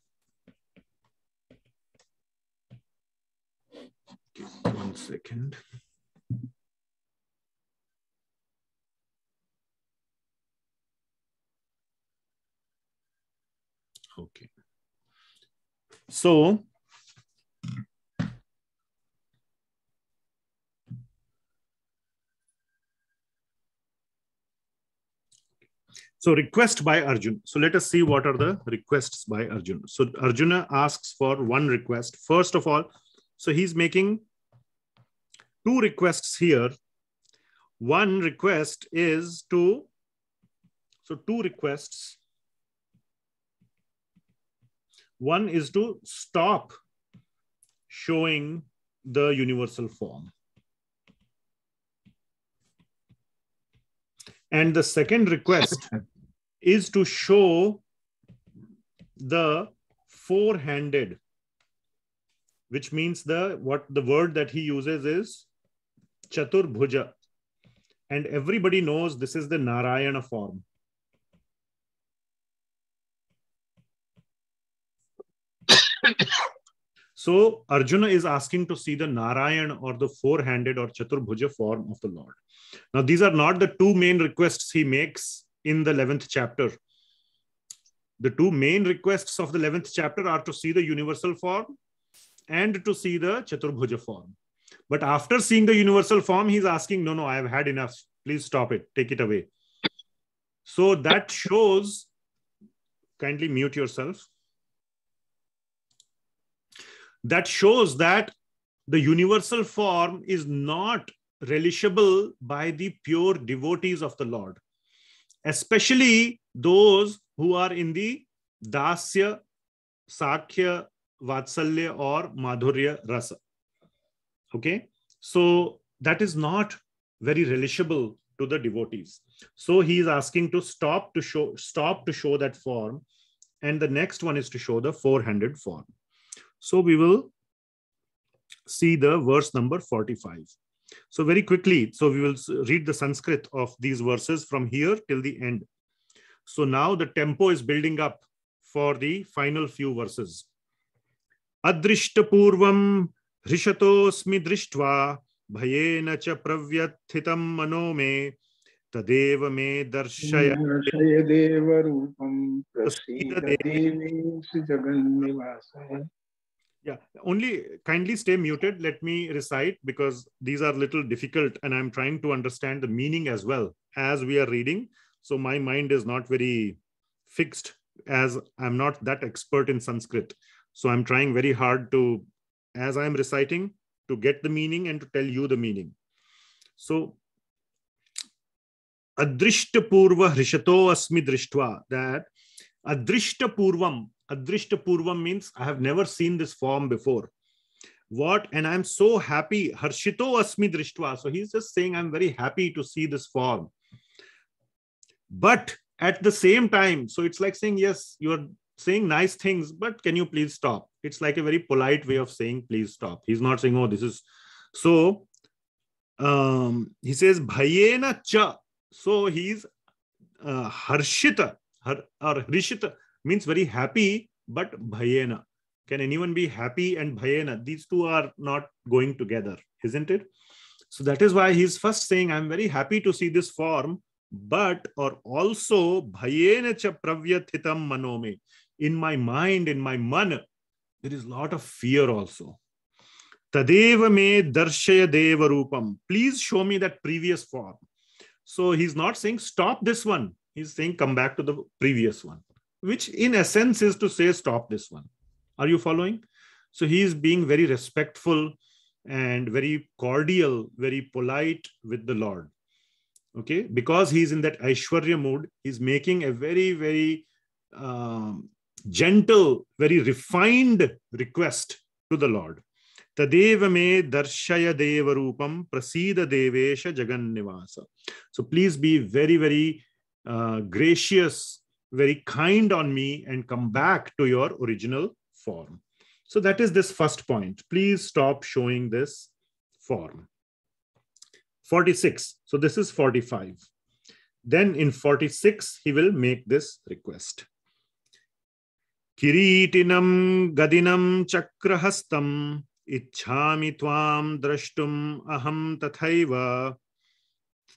Speaker 1: Okay, 1 second. Okay. So request by Arjuna. So let us see what are the requests by Arjuna. So Arjuna asks for one request. First of all, so he's making 2 requests here. One request is to, so 2 requests. One is to stop showing the universal form. And the second request is to show the 4-handed, which means the word that he uses is Chaturbhuja. And everybody knows this is the Narayana form. So Arjuna is asking to see the Narayana or the 4-handed or Chaturbhuja form of the Lord. Now, these are not the 2 main requests he makes in the 11th chapter. The 2 main requests of the 11th chapter are to see the universal form and to see the Chaturbhuja form. But after seeing the universal form, he's asking, no, I have had enough. Please stop it. Take it away. So that shows, kindly mute yourself. That shows that the universal form is not relishable by the pure devotees of the Lord, especially those who are in the Dasya, Sakhya, Vatsalya or Madhurya rasa. Okay, so that is not very relishable to the devotees. So he is asking to stop to show that form, and the next one is to show the 4-handed form. So we will see the verse number 45. So very quickly, so we will read the Sanskrit of these verses from here till the end. So now the tempo is building up for the final few verses. Adrishta purvam hrishatosmi drishtva bhayena cha pravyathitam mano me tadeva me darshaya
Speaker 2: deva rupam prasida devi jagannivasaya.
Speaker 1: Yeah, only kindly stay muted. Let me recite because these are a little difficult and I'm trying to understand the meaning as well as we are reading. So my mind is not very fixed as I'm not that expert in Sanskrit. So I'm trying very hard to, as I'm reciting, to get the meaning and to tell you the meaning. So, Adrishta purva hrishato asmi drishtva, that Adrishta purvam means I have never seen this form before. What? And I'm so happy. Harshito asmi drishtva. So he's just saying, I'm very happy to see this form. But at the same time, so it's like saying, yes, you're saying nice things, but can you please stop? It's like a very polite way of saying, please stop. He's not saying, oh, this is. So he says, bhayena cha. So he's harshita or hrishita means very happy, but bhayena. Can anyone be happy and bhayena? These two are not going together, isn't it? So that is why he's first saying, I'm very happy to see this form, but or also bhayena cha pravyathitam manome. In my mind, in my man, there is a lot of fear also. Tadeva me darshaya deva rupam. Please show me that previous form. So he's not saying stop this one. He's saying come back to the previous one, which in essence is to say stop this one. Are you following? So he is being very respectful and very cordial, very polite with the Lord. Okay, because he's in that Aishwarya mood, he's making a very, very gentle, very refined request to the Lord. Tadeva me darshaya deva rupam prasida devesha jagannivasa. So please be very, very gracious, very kind on me and come back to your original form. So that is this first point. Please stop showing this form. 46. So this is 45. Then in 46, he will make this request. Kiritinam gadinam chakrahastam ichhami tvam drashtum aham tathaiva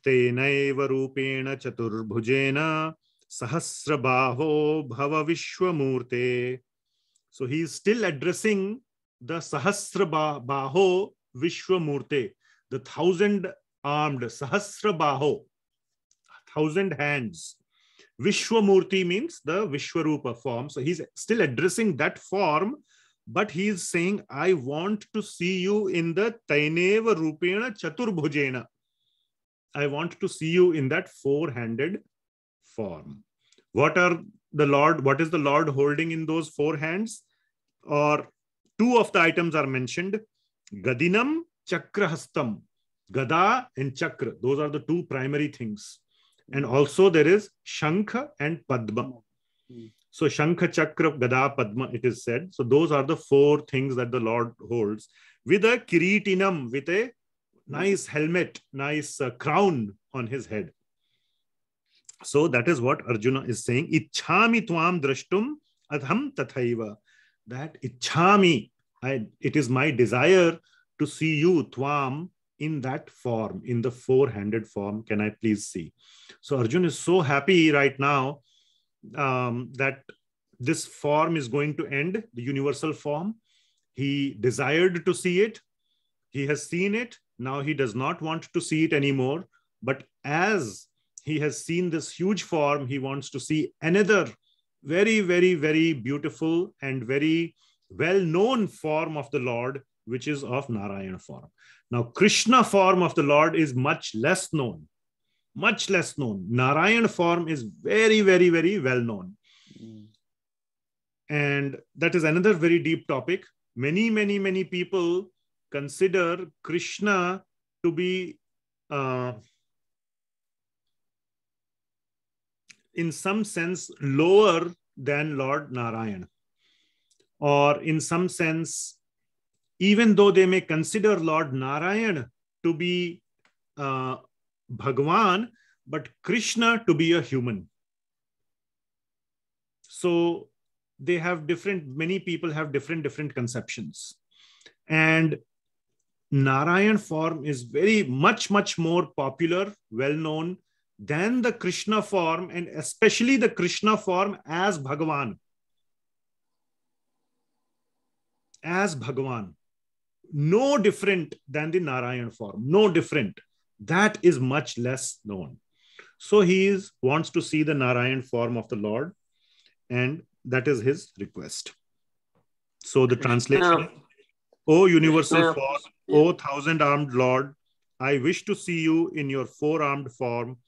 Speaker 1: tenaiva rupena chaturbhujena sahasrabaho bhava vishwamurte. So he is still addressing the sahasrabaho vishwamurte, the 1,000-armed sahasrabaho, 1,000 hands. Vishwamurti means the Vishwarupa form. So he's still addressing that form, but he is saying, I want to see you in the Taineva Rupena Chaturbhujena. I want to see you in that 4-handed form. What is the Lord holding in those 4 hands? Or 2 of the items are mentioned. Gadinam, Chakrahastam. Gada and Chakra. Those are the 2 primary things. And also there is Shankha and Padma. So Shankha, Chakra, Gada, Padma, it is said. So those are the 4 things that the Lord holds. With a kiritinam, with a nice helmet, nice crown on his head. So that is what Arjuna is saying. Ichhami tvam drashtum adham tathaiva. That ichhami, it is my desire to see you, tvam, in that form, in the 4-handed form. Can I please see? So Arjuna is so happy right now that this form is going to end, the universal form. He desired to see it. He has seen it. Now he does not want to see it anymore. But as he has seen this huge form, he wants to see another very, very, very beautiful and very well-known form of the Lord, which is of Narayana form. Now, Krishna form of the Lord is much less known. Much less known. Narayana form is very, very, very well known. And that is another very deep topic. Many, many, many people consider Krishna to be in some sense lower than Lord Narayana. Or in some sense, even though they may consider Lord Narayana to be Bhagawan, but Krishna to be a human. So they have many people have different conceptions. And Narayan form is very much more popular, well-known than the Krishna form, and especially the Krishna form as Bhagawan. As Bhagawan. No different than the Narayan form. No different. That is much less known. So he wants to see the Narayan form of the Lord, and that is his request. So the translation, O universal form, O 1,000-armed Lord, I wish to see you in your 4-armed form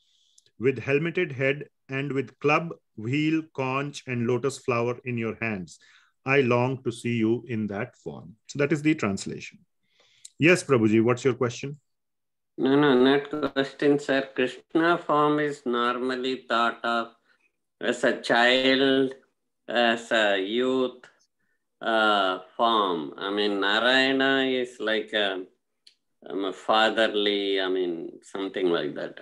Speaker 1: with helmeted head and with club, wheel, conch, and lotus flower in your hands. I long to see you in that form. So that is the translation. Yes, Prabhuji, what's your question?
Speaker 7: No, not question, sir. Krishna form is normally thought of as a child, as a youth form. I mean, Narayana is like a fatherly, something like that.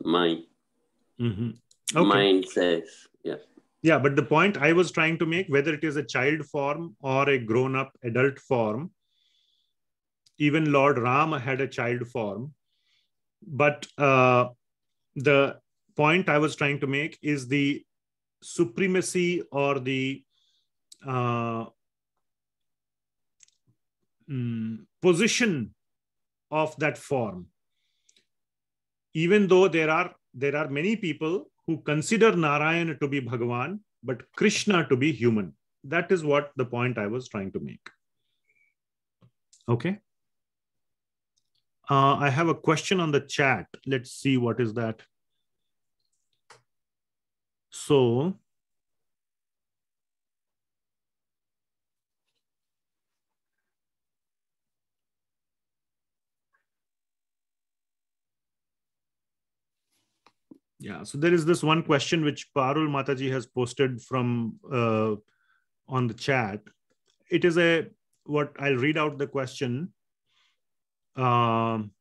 Speaker 7: My
Speaker 1: Okay.
Speaker 7: mind says. Yeah.
Speaker 1: Yeah, but the point I was trying to make, whether it is a child form or a grown-up adult form, even Lord Rama had a child form. But the point I was trying to make is the supremacy or the position of that form. Even though there are many people who consider Narayana to be Bhagawan, but Krishna to be human. That is what the point I was trying to make. Okay. I have a question on the chat. Let's see what is that. So, yeah, so there is this one question which Parul Mataji has posted from on the chat. It is what I'll read out the question. Can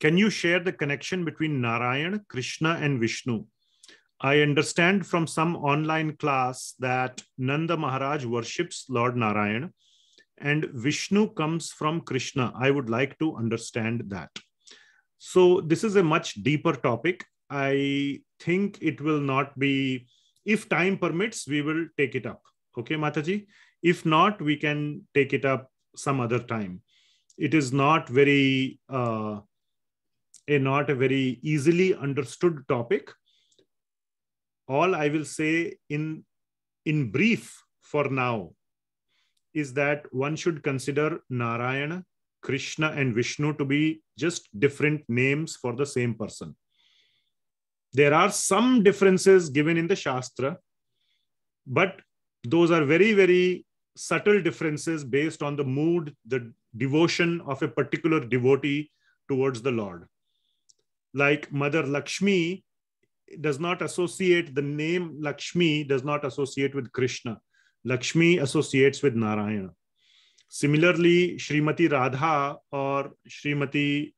Speaker 1: you share the connection between Narayana, Krishna, and Vishnu? I understand from some online class that Nanda Maharaj worships Lord Narayana and Vishnu comes from Krishna. I would like to understand that. So this is a much deeper topic. I think it will not be, if time permits, we will take it up. Okay, Mataji? If not, we can take it up some other time. It is not very, not a very easily understood topic. All I will say in brief for now is that one should consider Narayana, Krishna, and Vishnu to be just different names for the same person. There are some differences given in the shastra, but those are very, very subtle differences based on the mood, the devotion of a particular devotee towards the Lord. Like Mother Lakshmi does not associate, the name Lakshmi does not associate with Krishna. Lakshmi associates with Narayana. Similarly, Srimati Radha or Srimati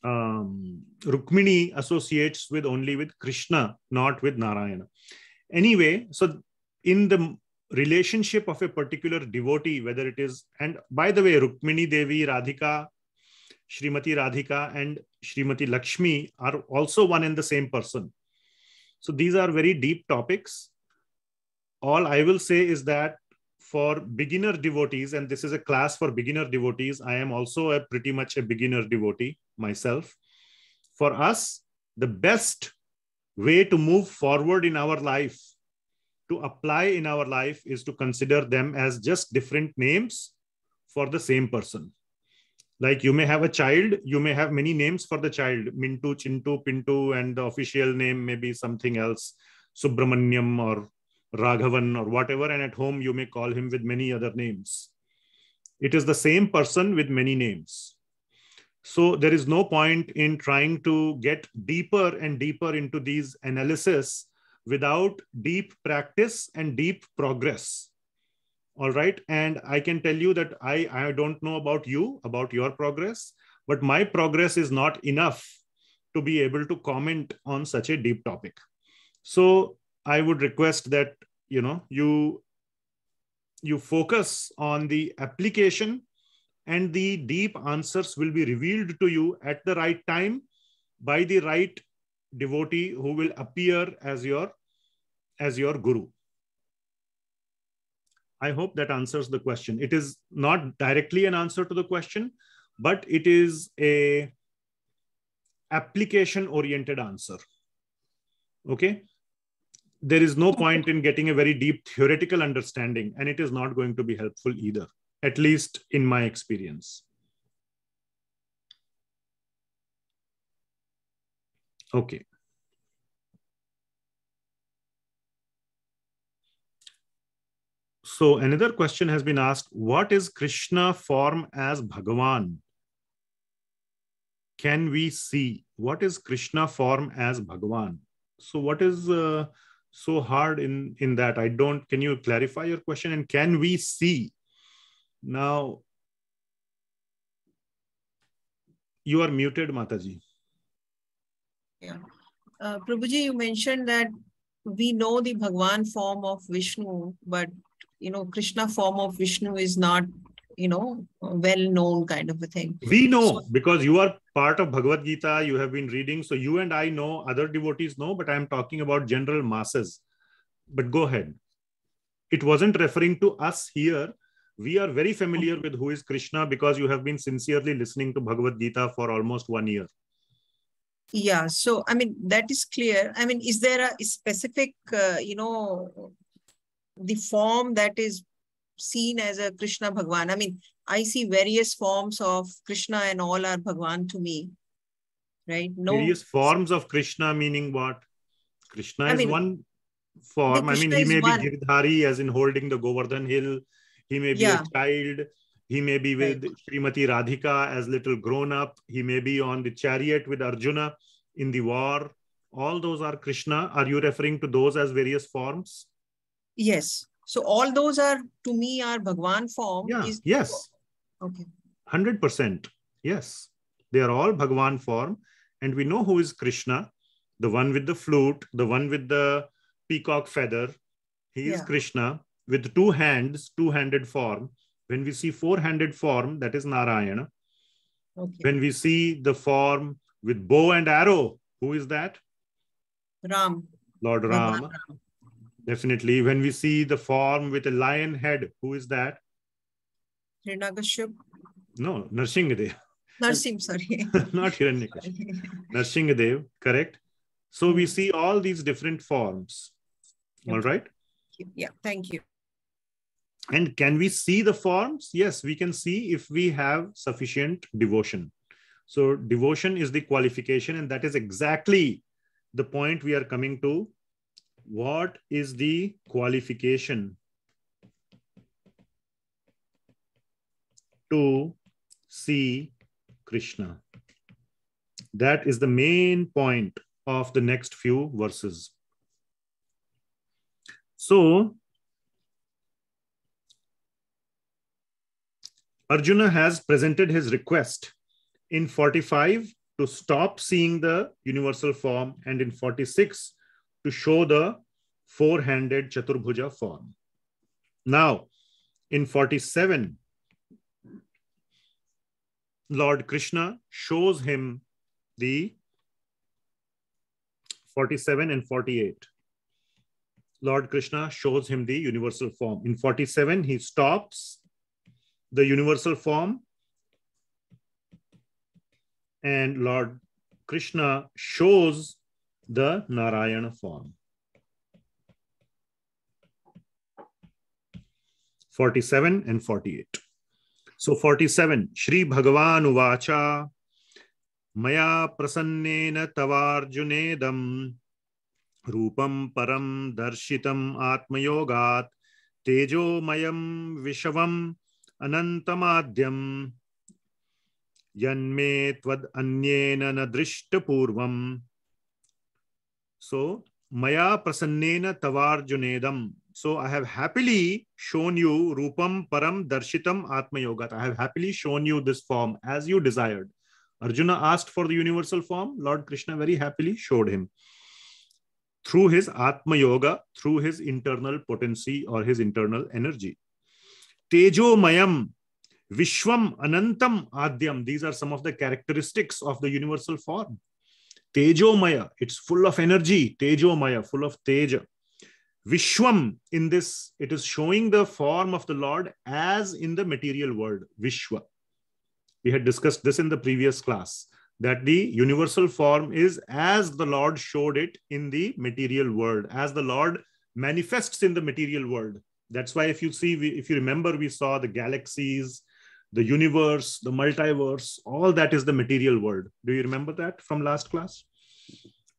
Speaker 1: Rukmini associates only with Krishna, not with Narayana. Anyway, so in the relationship of a particular devotee, whether it is, and by the way, Rukmini Devi, Radhika, Srimati Radhika, and Srimati Lakshmi are also one and the same person. So these are very deep topics. All I will say is that for beginner devotees, and this is a class for beginner devotees, I am also pretty much a beginner devotee myself. For us, the best way to move forward in our life, to apply in our life, is to consider them as just different names for the same person. Like you may have a child, you may have many names for the child, Mintu, Chintu, Pintu, and the official name may be something else, Subramanyam or Raghavan or whatever, and at home you may call him with many other names. It is the same person with many names. So there is no point in trying to get deeper and deeper into these analysis without deep practice and deep progress. All right. And I can tell you that I don't know about you, about your progress, but my progress is not enough to be able to comment on such a deep topic. So I would request that, you focus on the application, and the deep answers will be revealed to you at the right time by the right devotee who will appear as your guru. I hope that answers the question. It is not directly an answer to the question, but it is a application oriented answer. Okay. There is no point in getting a very deep theoretical understanding, and it is not going to be helpful either, at least in my experience. Okay. So another question has been asked, what is Krishna form as Bhagawan? Can we see? What is Krishna form as Bhagawan? So what is so hard in that? Can you clarify your question? And can we see? Now, you are muted, Mataji.
Speaker 8: Yeah. Prabhuji, you mentioned that we know the Bhagawan form of Vishnu, but, Krishna form of Vishnu is not, well known kind of a thing.
Speaker 1: We know because you are part of Bhagavad Gita, you have been reading. So you and I know, other devotees know, but I'm talking about general masses. But go ahead. It wasn't referring to us here. We are very familiar with who is Krishna because you have been sincerely listening to Bhagavad Gita for almost 1 year.
Speaker 8: Yeah. So, that is clear. Is there a specific, the form that is seen as a Krishna Bhagwan? I see various forms of Krishna and all are Bhagwan to me. Right? No.
Speaker 1: Various forms of Krishna meaning what? Krishna is one form. He may be Girdhari, as in holding the Govardhan hill. He may be a child. He may be with Srimati Radhika as little grown up. He may be on the chariot with Arjuna in the war. All those are Krishna. Are you referring to those as various forms?
Speaker 8: Yes. So all those are, to me, are Bhagwan form.
Speaker 1: Yeah. Yes.
Speaker 8: Okay.
Speaker 1: 100%. Yes. They are all Bhagwan form. And we know who is Krishna. The one with the flute, the one with the peacock feather. He is Krishna with 2 hands, 2-handed form. When we see 4-handed form, that is Narayana.
Speaker 8: Okay.
Speaker 1: When we see the form with bow and arrow, who is that?
Speaker 8: Ram.
Speaker 1: Lord Ram. Definitely. When we see the form with a lion head, who is that?
Speaker 8: Hiranyakashipu.
Speaker 1: No, Nrsimhadev.
Speaker 8: Narsim, sorry.
Speaker 1: Not Hiranyakashipu. Nrsimhadev, correct. So we see all these different forms. All right?
Speaker 8: Yeah, thank you.
Speaker 1: And can we see the forms? Yes, we can see if we have sufficient devotion. So devotion is the qualification, and that is exactly the point we are coming to. What is the qualification to see Krishna? That is the main point of the next few verses. So Arjuna has presented his request in 45 to stop seeing the universal form, and in 46 to show the 4-handed Chaturbhuja form. Now, in 47, Lord Krishna shows him the 47 and 48. Lord Krishna shows him the universal form. In 47, he stops the universal form, and Lord Krishna shows the Narayana form. 47 and 48. So 47, Shri Bhagawan Uvacha Maya Prasannena Tavarjunedam Rupam Param Darshitam Atmayogat Tejo Mayam Vishavam Anantamadyam Yanme Tvad Anyena Nadrishta Purvam. So Maya Prasannena Tavarjunedam. So I have happily shown you Rupam Param Darshitam Atma Yogat. I have happily shown you this form as you desired. Arjuna asked for the universal form. Lord Krishna very happily showed him through his Atma Yoga, through his internal potency or his internal energy. Tejo Mayam Vishwam Anantam Adyam. These are some of the characteristics of the universal form. Tejo Maya, it's full of energy. Tejo Maya, full of Teja. Vishwam, in this, it is showing the form of the Lord as in the material world, Vishwa. We had discussed this in the previous class, that the universal form is as the Lord showed it in the material world, as the Lord manifests in the material world. That's why if you see, if you remember, we saw the galaxies, the universe, the multiverse, all that is the material world. Do you remember that from last class?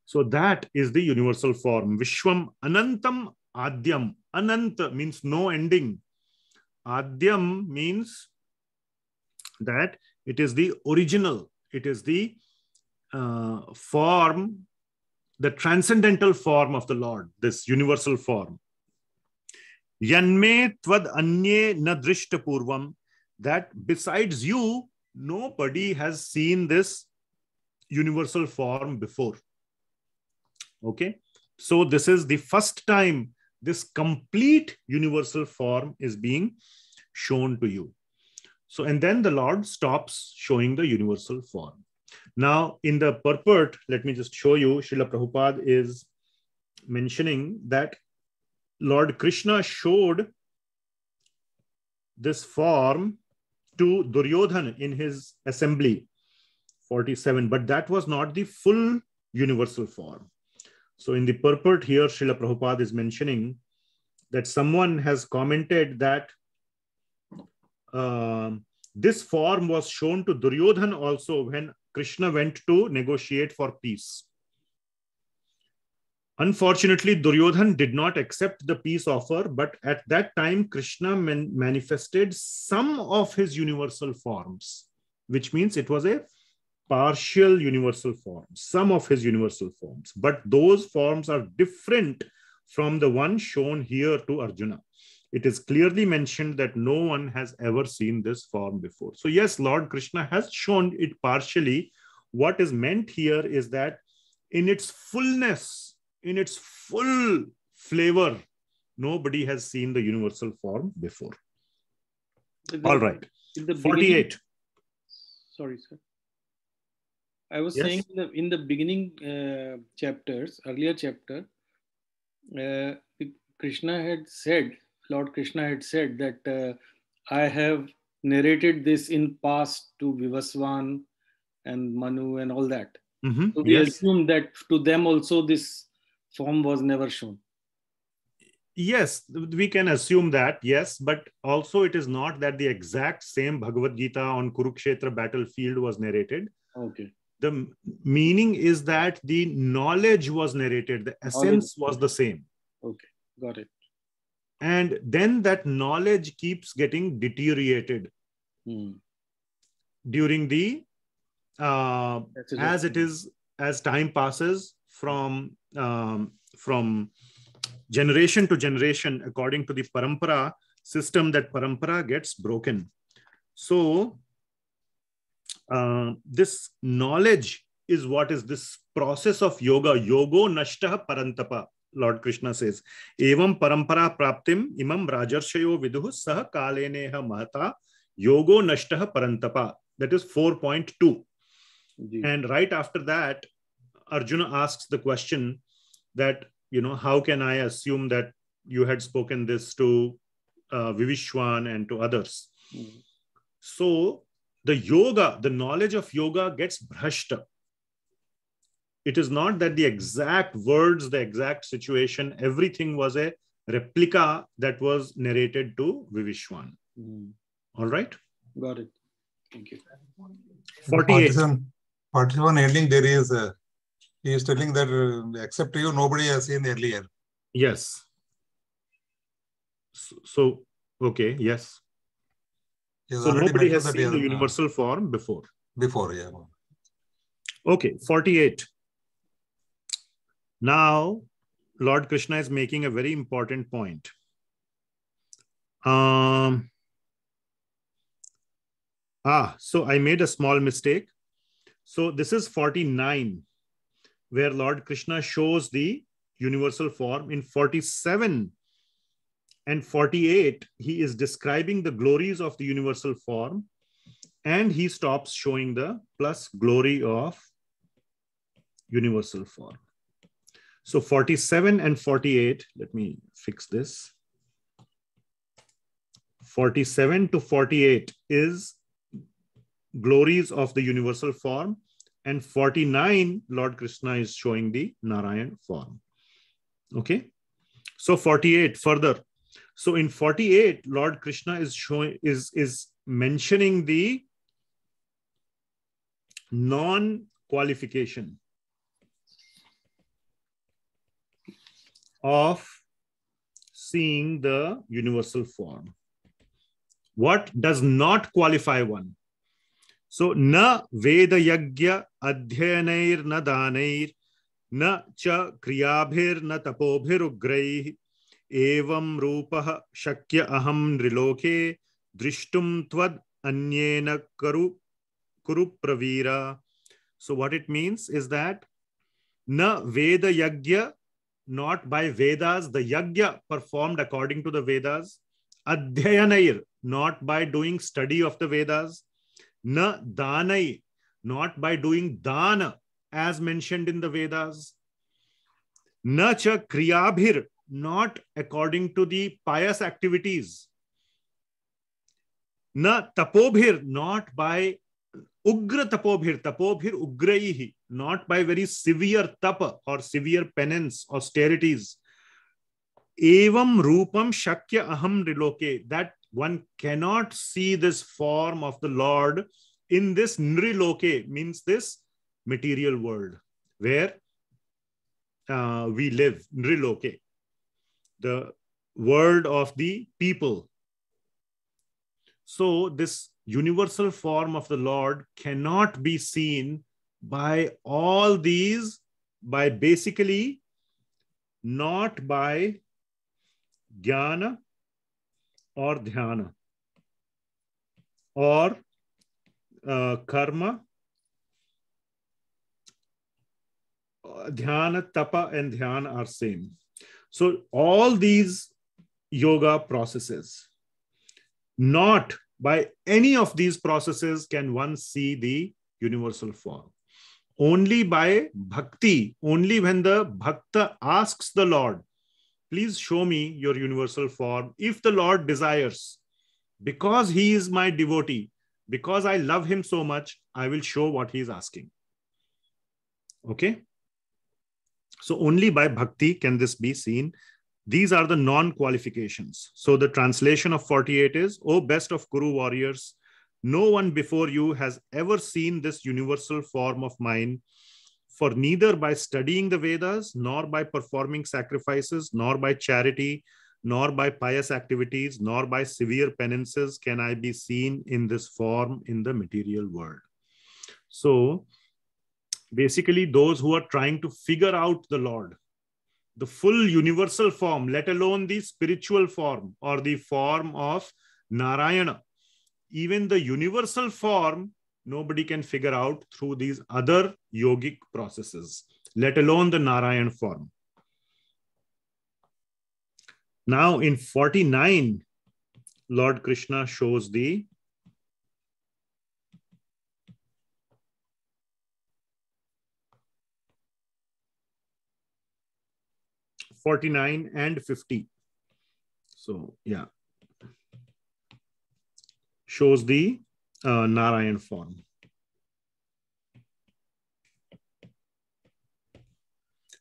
Speaker 1: So that is the universal form. Vishwam Anantam Adyam. Ananta means no ending. Adyam means that it is the original. It is the form, the transcendental form of the Lord, this universal form. Yanme Tvad Anye Nadrishta Purvam. That besides you, nobody has seen this universal form before. Okay. So this is the first time this complete universal form is being shown to you. So, and then the Lord stops showing the universal form. Now, in the purport, let me just show you, Srila Prabhupada is mentioning that Lord Krishna showed this form to Duryodhana in his assembly, 47, but that was not the full universal form. So in the purport here, Srila Prabhupada is mentioning that someone has commented that this form was shown to Duryodhana also when Krishna went to negotiate for peace. Unfortunately, Duryodhana did not accept the peace offer, but at that time, Krishna manifested some of his universal forms, which means it was a partial universal form, some of his universal forms. But those forms are different from the one shown here to Arjuna. It is clearly mentioned that no one has ever seen this form before. So yes, Lord Krishna has shown it partially. What is meant here is that in its fullness, in its full flavor, nobody has seen the universal form before. All right. 48.
Speaker 3: Sorry, sir. I was
Speaker 1: Yes?
Speaker 3: saying in the beginning chapters, earlier chapter, Krishna had said, Lord Krishna had said that I have narrated this in past to Vivaswan and Manu and all that.
Speaker 1: Mm-hmm.
Speaker 3: So we
Speaker 1: Yes.
Speaker 3: assume that to them also this form was never shown.
Speaker 1: Yes, we can assume that, yes, but also it is not that the exact same Bhagavad Gita on Kurukshetra battlefield was narrated.
Speaker 3: Okay.
Speaker 1: The meaning is that the knowledge was narrated, the essence was the same.
Speaker 3: Okay, got it.
Speaker 1: And then that knowledge keeps getting deteriorated during the, as time passes from generation to generation, according to the parampara system, that parampara gets broken. So this knowledge is what is this process of yoga. Yogo nashtah parantapa, Lord Krishna says. Evam parampara praptim imam rajarshayo viduhu sah kaleneha mahata yogo nashtah parantapa. That is 4.2. And right after that, Arjuna asks the question that, you know, how can I assume that you had spoken this to Vivishwan and to others? So the yoga, the knowledge of yoga gets bhrashta. It is not that the exact words, the exact situation, everything was a replica that was narrated to Vivishwan. All right?
Speaker 3: Got it. Thank you.
Speaker 1: 48.
Speaker 9: 41 ending, there is he is telling that except you, nobody has seen earlier.
Speaker 1: Yes. So okay, yes. So nobody has seen the universal form before.
Speaker 9: Before, yeah.
Speaker 1: Okay, 48. Now, Lord Krishna is making a very important point. So I made a small mistake. So this is 49, where Lord Krishna shows the universal form. In 47 and 48, he is describing the glories of the universal form, and he stops showing the plus glory of universal form. So 47 and 48, let me fix this. 47 to 48 is glories of the universal form, and 49, Lord Krishna is showing the Narayan form. Okay. So 48 further. So in 48, Lord Krishna is showing, is mentioning the non-qualification of seeing the universal form. What does not qualify one? So, na veda yagya adhyanair na danair na cha kriyabhir na tapobhir ugraih evam rupah shakya aham nriloke drishtum tvad anyena kuru pravira. So what it means is that Na Veda Yagya, not by Vedas, the Yagya performed according to the Vedas. Adhyayanair, not by doing study of the Vedas. Na Danai, not by doing dana as mentioned in the Vedas. Na cha kriyabhir, not according to the pious activities. Na tapobhir, not by ugra tapobhir, tapobhir ugraihi, not by very severe tapa or severe penance, austerities. Evam rupam shakya aham riloke, that one cannot see this form of the Lord in this nriloke, means this material world where we live, nriloke, the world of the people. So this universal form of the Lord cannot be seen by all these, by basically not by jnana or dhyana or karma. Dhyana, tapa and dhyana are same. So all these yoga processes, not by any of these processes can one see the universal form. Only by bhakti, only when the bhakta asks the Lord, please show me your universal form. If the Lord desires, because he is my devotee, because I love him so much, I will show what he is asking. Okay. So only by bhakti can this be seen. These are the non-qualifications. So the translation of 48 is, O best of Kuru warriors, no one before you has ever seen this universal form of mine, for neither by studying the Vedas, nor by performing sacrifices, nor by charity, nor by pious activities, nor by severe penances can I be seen in this form in the material world. So basically those who are trying to figure out the Lord, the full universal form, let alone the spiritual form or the form of Narayana, even the universal form, nobody can figure out through these other yogic processes, let alone the Narayan form. Now in 49, Lord Krishna shows the (49 and 50). So yeah, shows the Narayan form.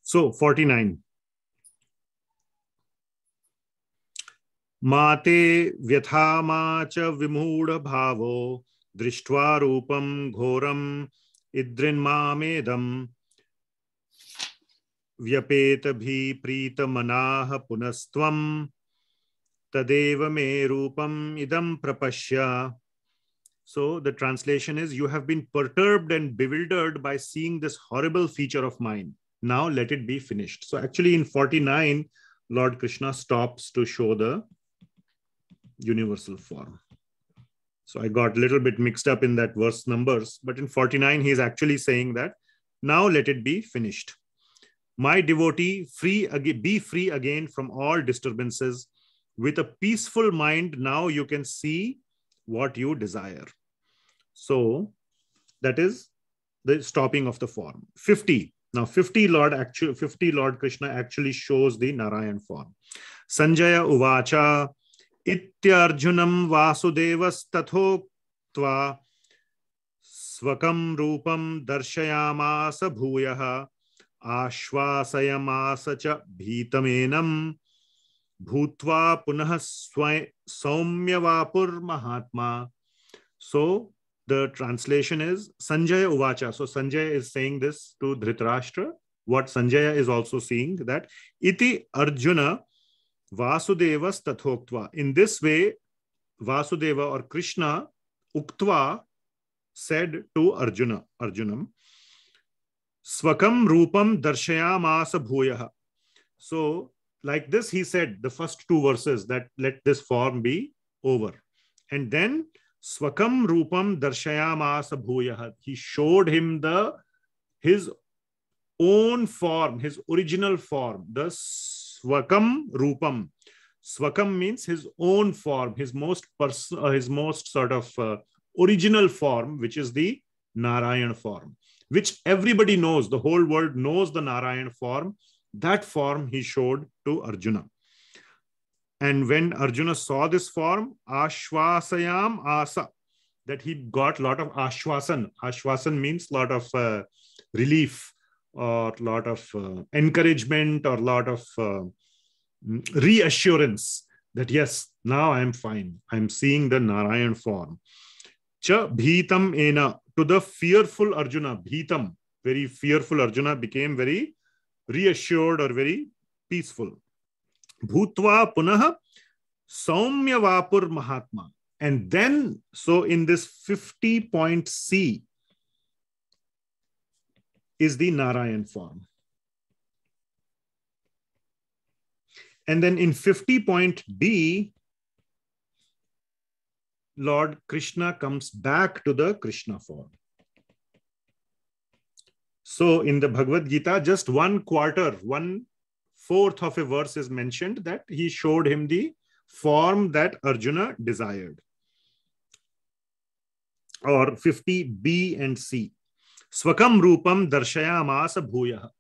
Speaker 1: So 49. Mate vyathama cha vimudha bhavo drishtva rupam ghoram idrinmamedam vyapeta bhi prita manaha punastvam tadeva me rupam idam prapashya. So the translation is, you have been perturbed and bewildered by seeing this horrible feature of mine. Now let it be finished. So actually in 49, Lord Krishna stops to show the universal form. So I got a little bit mixed up in that verse numbers, but in 49, he is actually saying that now let it be finished. My devotee, be free again from all disturbances. With a peaceful mind, now you can see what you desire. So that is the stopping of the form. 50. Now 50 Lord Krishna actually shows the Narayan form. Sanjaya uvacha ityarjunam vasudevas tathotva swakam rupam darshayamasa bhuyaha ashvasayamasa cha bhitamenam bhutva punah saumyavapur mahatma. So the translation is Sanjaya uvacha. So Sanjaya is saying this to Dhritarashtra. What Sanjaya is also seeing, that iti Arjuna Vasudevas tathoktva. In this way, Vasudeva or Krishna uktva said to Arjunam, Swakam rupam darshayamasa bhuyaha. So like this, he said the first two verses, that let this form be over. And then Swakam rupam darshayamasa bhuyaha. He showed him his own form, his original form, the Swakam Rupam. Swakam means his own form, his most sort of original form, which is the Narayana form, which everybody knows. The whole world knows the Narayana form. That form he showed to Arjuna. And when Arjuna saw this form, Ashwasayam Asa, that he got a lot of ashwasan. Ashwasan means a lot of relief, or a lot of encouragement, or a lot of reassurance that yes, now I am fine. I am seeing the Narayan form. Cha bhitam ena, to the fearful Arjuna, bhitam, very fearful Arjuna became very reassured or very peaceful. Bhutva punaha saumya vapur mahatma. And then, so in this 50 point C is the Narayan form. And then in 50 point D, Lord Krishna comes back to the Krishna form. So in the Bhagavad Gita, just 1/4 of a verse is mentioned that he showed him the form that Arjuna desired. Or 50B and C. Swakam Rupam Darshayamasa Bhuyah.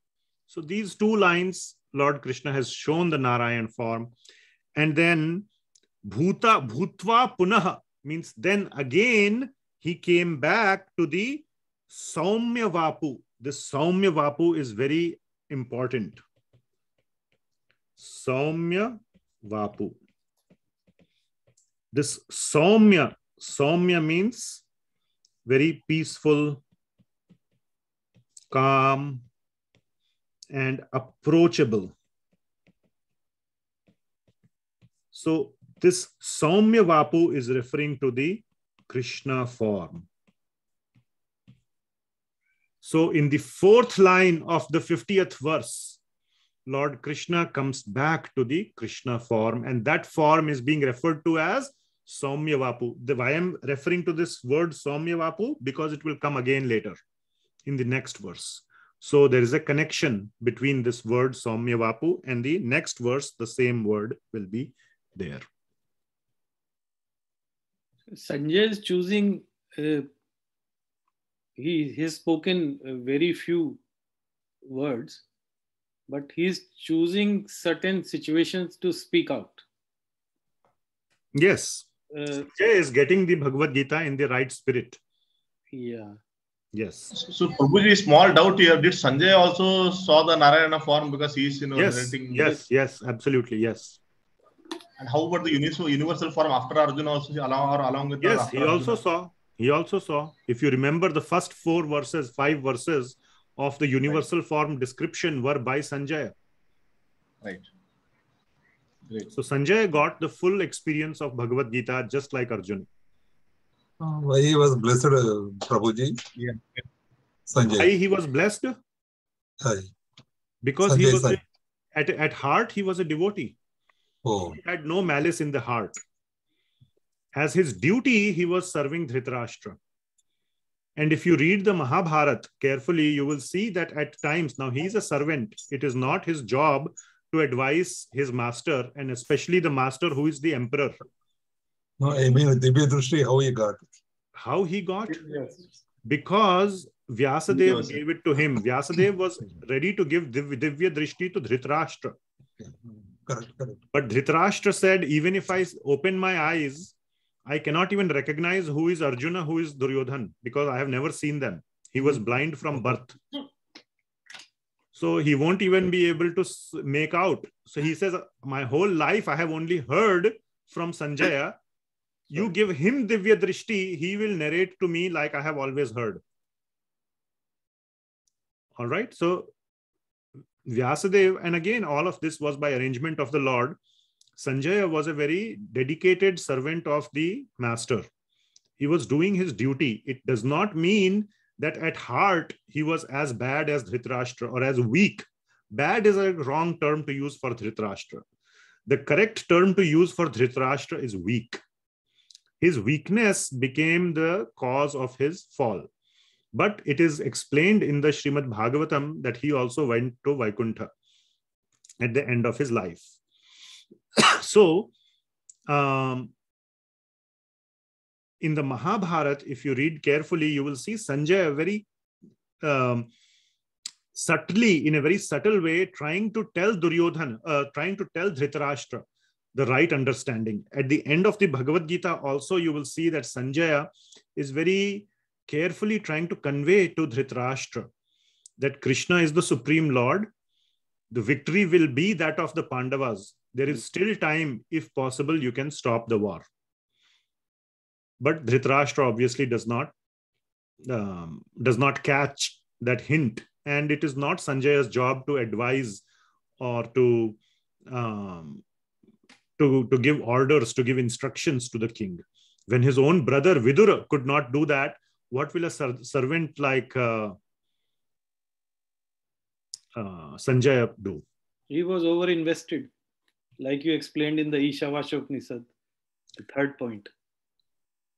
Speaker 1: So these two lines, Lord Krishna has shown the Narayan form. And then Bhutva Punaha means then again he came back to the Saumya Vapu. This Saumya Vapu is very important. Saumya Vapu. This Saumya means very peaceful, calm, and approachable. So this Saumya Vapu is referring to the Krishna form. So in the 4th line of the 50th verse, Lord Krishna comes back to the Krishna form, and that form is being referred to as Saumya Vapu. Why I am referring to this word Saumya Vapu? Because it will come again later in the next verse. So there is a connection between this word Saumya Vapu and the next verse, the same word will be there.
Speaker 3: Sanjay is choosing, he has spoken very few words, but he is choosing certain situations to speak out.
Speaker 1: Yes. Sanjay is getting the Bhagavad Gita in the right spirit.
Speaker 3: Yeah.
Speaker 1: Yes.
Speaker 4: So Prabhuji, small doubt here. Did Sanjay also saw the Narayana form because he is, narrating?
Speaker 1: Yes, absolutely, yes.
Speaker 4: And how about the universal form after Arjuna also, along with?
Speaker 1: Yes, he also saw. He also saw. If you remember, the first 5 verses of the universal form description were by Sanjay.
Speaker 4: Right. Great.
Speaker 1: So Sanjay got the full experience of Bhagavad Gita just like Arjuna.
Speaker 9: Why he was blessed, Prabhuji?
Speaker 4: Yeah.
Speaker 9: Sanjay.
Speaker 1: Why he was blessed? Because
Speaker 9: Sanjay,
Speaker 1: he was at heart, he was a devotee.
Speaker 9: Oh.
Speaker 1: He had no malice in the heart. As his duty, he was serving Dhritarashtra. And if you read the Mahabharata carefully, you will see that at times, now he is a servant. It is not his job to advise his master, and especially the master who is the emperor.
Speaker 9: No, I mean, Divya Drishti, how he got?
Speaker 1: How he got?
Speaker 3: Yes.
Speaker 1: Because Vyasadeva gave it to him. Vyasadeva was ready to give Divya Drishti to Dhritarashtra.
Speaker 9: Correct.
Speaker 1: But Dhritarashtra said, even if I open my eyes, I cannot even recognize who is Arjuna, who is Duryodhan, because I have never seen them. He was blind from birth. So he won't even be able to make out. So he says, my whole life I have only heard from Sanjaya. You give him Divya Drishti, he will narrate to me like I have always heard. All right. So Vyasadeva, and again, all of this was by arrangement of the Lord. Sanjaya was a very dedicated servant of the master. He was doing his duty. It does not mean that at heart he was as bad as Dhritarashtra or as weak. Bad is a wrong term to use for Dhritarashtra. The correct term to use for Dhritarashtra is weak. His weakness became the cause of his fall. But it is explained in the Srimad Bhagavatam that he also went to Vaikuntha at the end of his life. So, in the Mahabharata, if you read carefully, you will see Sanjaya very subtly, in a very subtle way, trying to tell Duryodhana, trying to tell Dhritarashtra the right understanding. At the end of the Bhagavad Gita also, you will see that Sanjaya is very carefully trying to convey to Dhritarashtra that Krishna is the Supreme Lord. The victory will be that of the Pandavas. There is still time. If possible, you can stop the war. But Dhritarashtra obviously does not catch that hint. And it is not Sanjaya's job to advise or to give orders, to give instructions to the king. When his own brother Vidura could not do that, what will a servant like Sanjaya do?
Speaker 3: He was over-invested, like you explained in the Ishavashopanishad, the third point.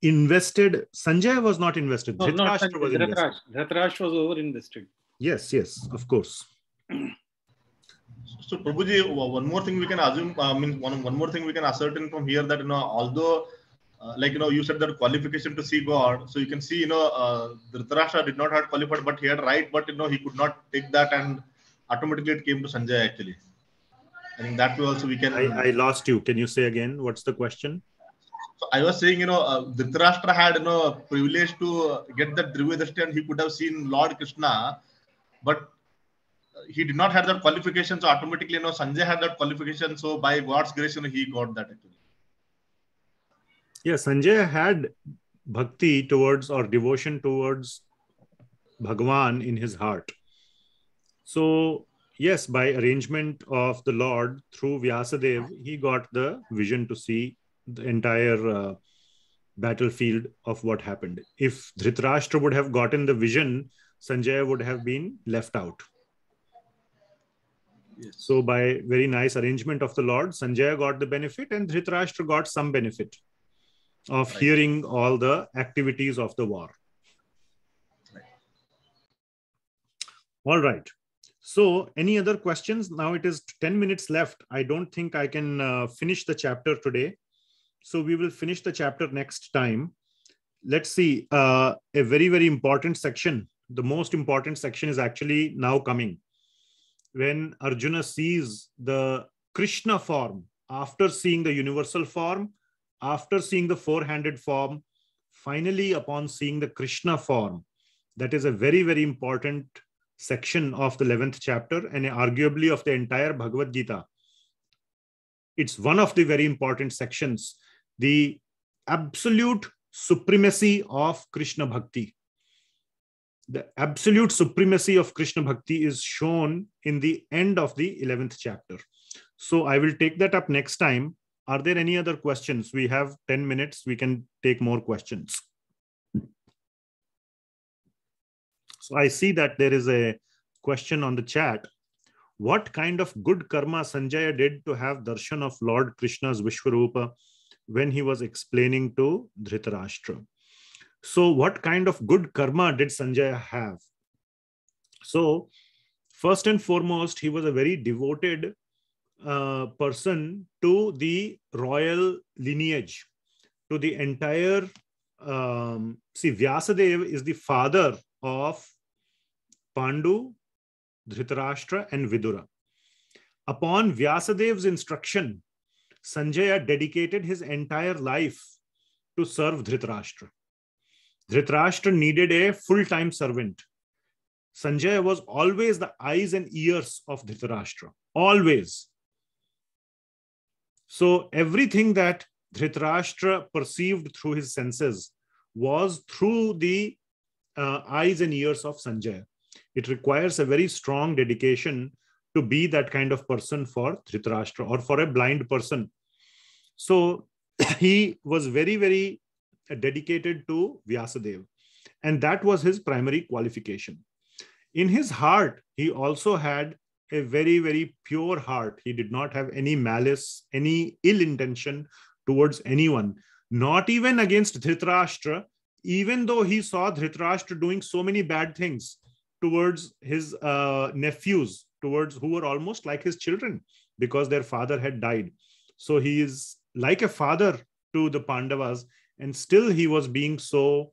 Speaker 1: Invested? Sanjaya was not invested.
Speaker 3: No,
Speaker 1: Dhritarashtra was invested.
Speaker 3: Dhritarashtra was over-invested.
Speaker 1: Yes, yes, of course.
Speaker 4: So, Prabhuji, one more thing we can assume, one more thing we can ascertain from here that, although, you said that qualification to see God, so you can see, Dhritarashtra did not have qualified, but he had right, but, he could not take that, and automatically it came to Sanjaya actually. I think that way also we can...
Speaker 1: I lost you. Can you say again? What's the question?
Speaker 4: So I was saying, Dhritarashtra had, privilege to get that Drivya Drishti, and he could have seen Lord Krishna, but he did not have that qualification. So automatically, Sanjay had that qualification. So by God's grace, he got that actually.
Speaker 1: Yeah, Sanjay had bhakti towards, or devotion towards, Bhagawan in his heart. So yes, by arrangement of the Lord through Vyasadeva, he got the vision to see the entire battlefield of what happened. If Dhritarashtra would have gotten the vision, Sanjaya would have been left out. Yes. So by very nice arrangement of the Lord, Sanjaya got the benefit and Dhritarashtra got some benefit of hearing all the activities of the war. All right. So any other questions? Now it is 10 minutes left. I don't think I can finish the chapter today. So we will finish the chapter next time. Let's see, a very, very important section. The most important section is actually now coming. When Arjuna sees the Krishna form, after seeing the universal form, after seeing the four-handed form, finally upon seeing the Krishna form, that is a very, very important section of the 11th chapter and arguably of the entire Bhagavad Gita. It's one of the very important sections, the absolute supremacy of Krishna Bhakti. The absolute supremacy of Krishna Bhakti is shown in the end of the 11th chapter. So I will take that up next time. Are there any other questions? We have 10 minutes. We can take more questions. So I see that there is a question on the chat. What kind of good karma Sanjaya did to have darshan of Lord Krishna's Vishwarupa when he was explaining to Dhritarashtra? So what kind of good karma did Sanjaya have? So first and foremost, he was a very devoted person to the royal lineage, to the entire... see, Vyasadeva is the father of Pandu, Dhritarashtra and Vidura. Upon Vyasadeva's instruction, Sanjaya dedicated his entire life to serve Dhritarashtra. Dhritarashtra needed a full-time servant. Sanjaya was always the eyes and ears of Dhritarashtra. Always. So everything that Dhritarashtra perceived through his senses was through the eyes and ears of Sanjaya. It requires a very strong dedication to be that kind of person for Dhritarashtra or for a blind person. So he was very, very dedicated to Vyasadeva, and that was his primary qualification. In his heart, he also had a very, very pure heart. He did not have any malice, any ill intention towards anyone, not even against Dhritarashtra, even though he saw Dhritarashtra doing so many bad things towards his nephews, towards who were almost like his children because their father had died. So he is like a father to the Pandavas, and still he was being so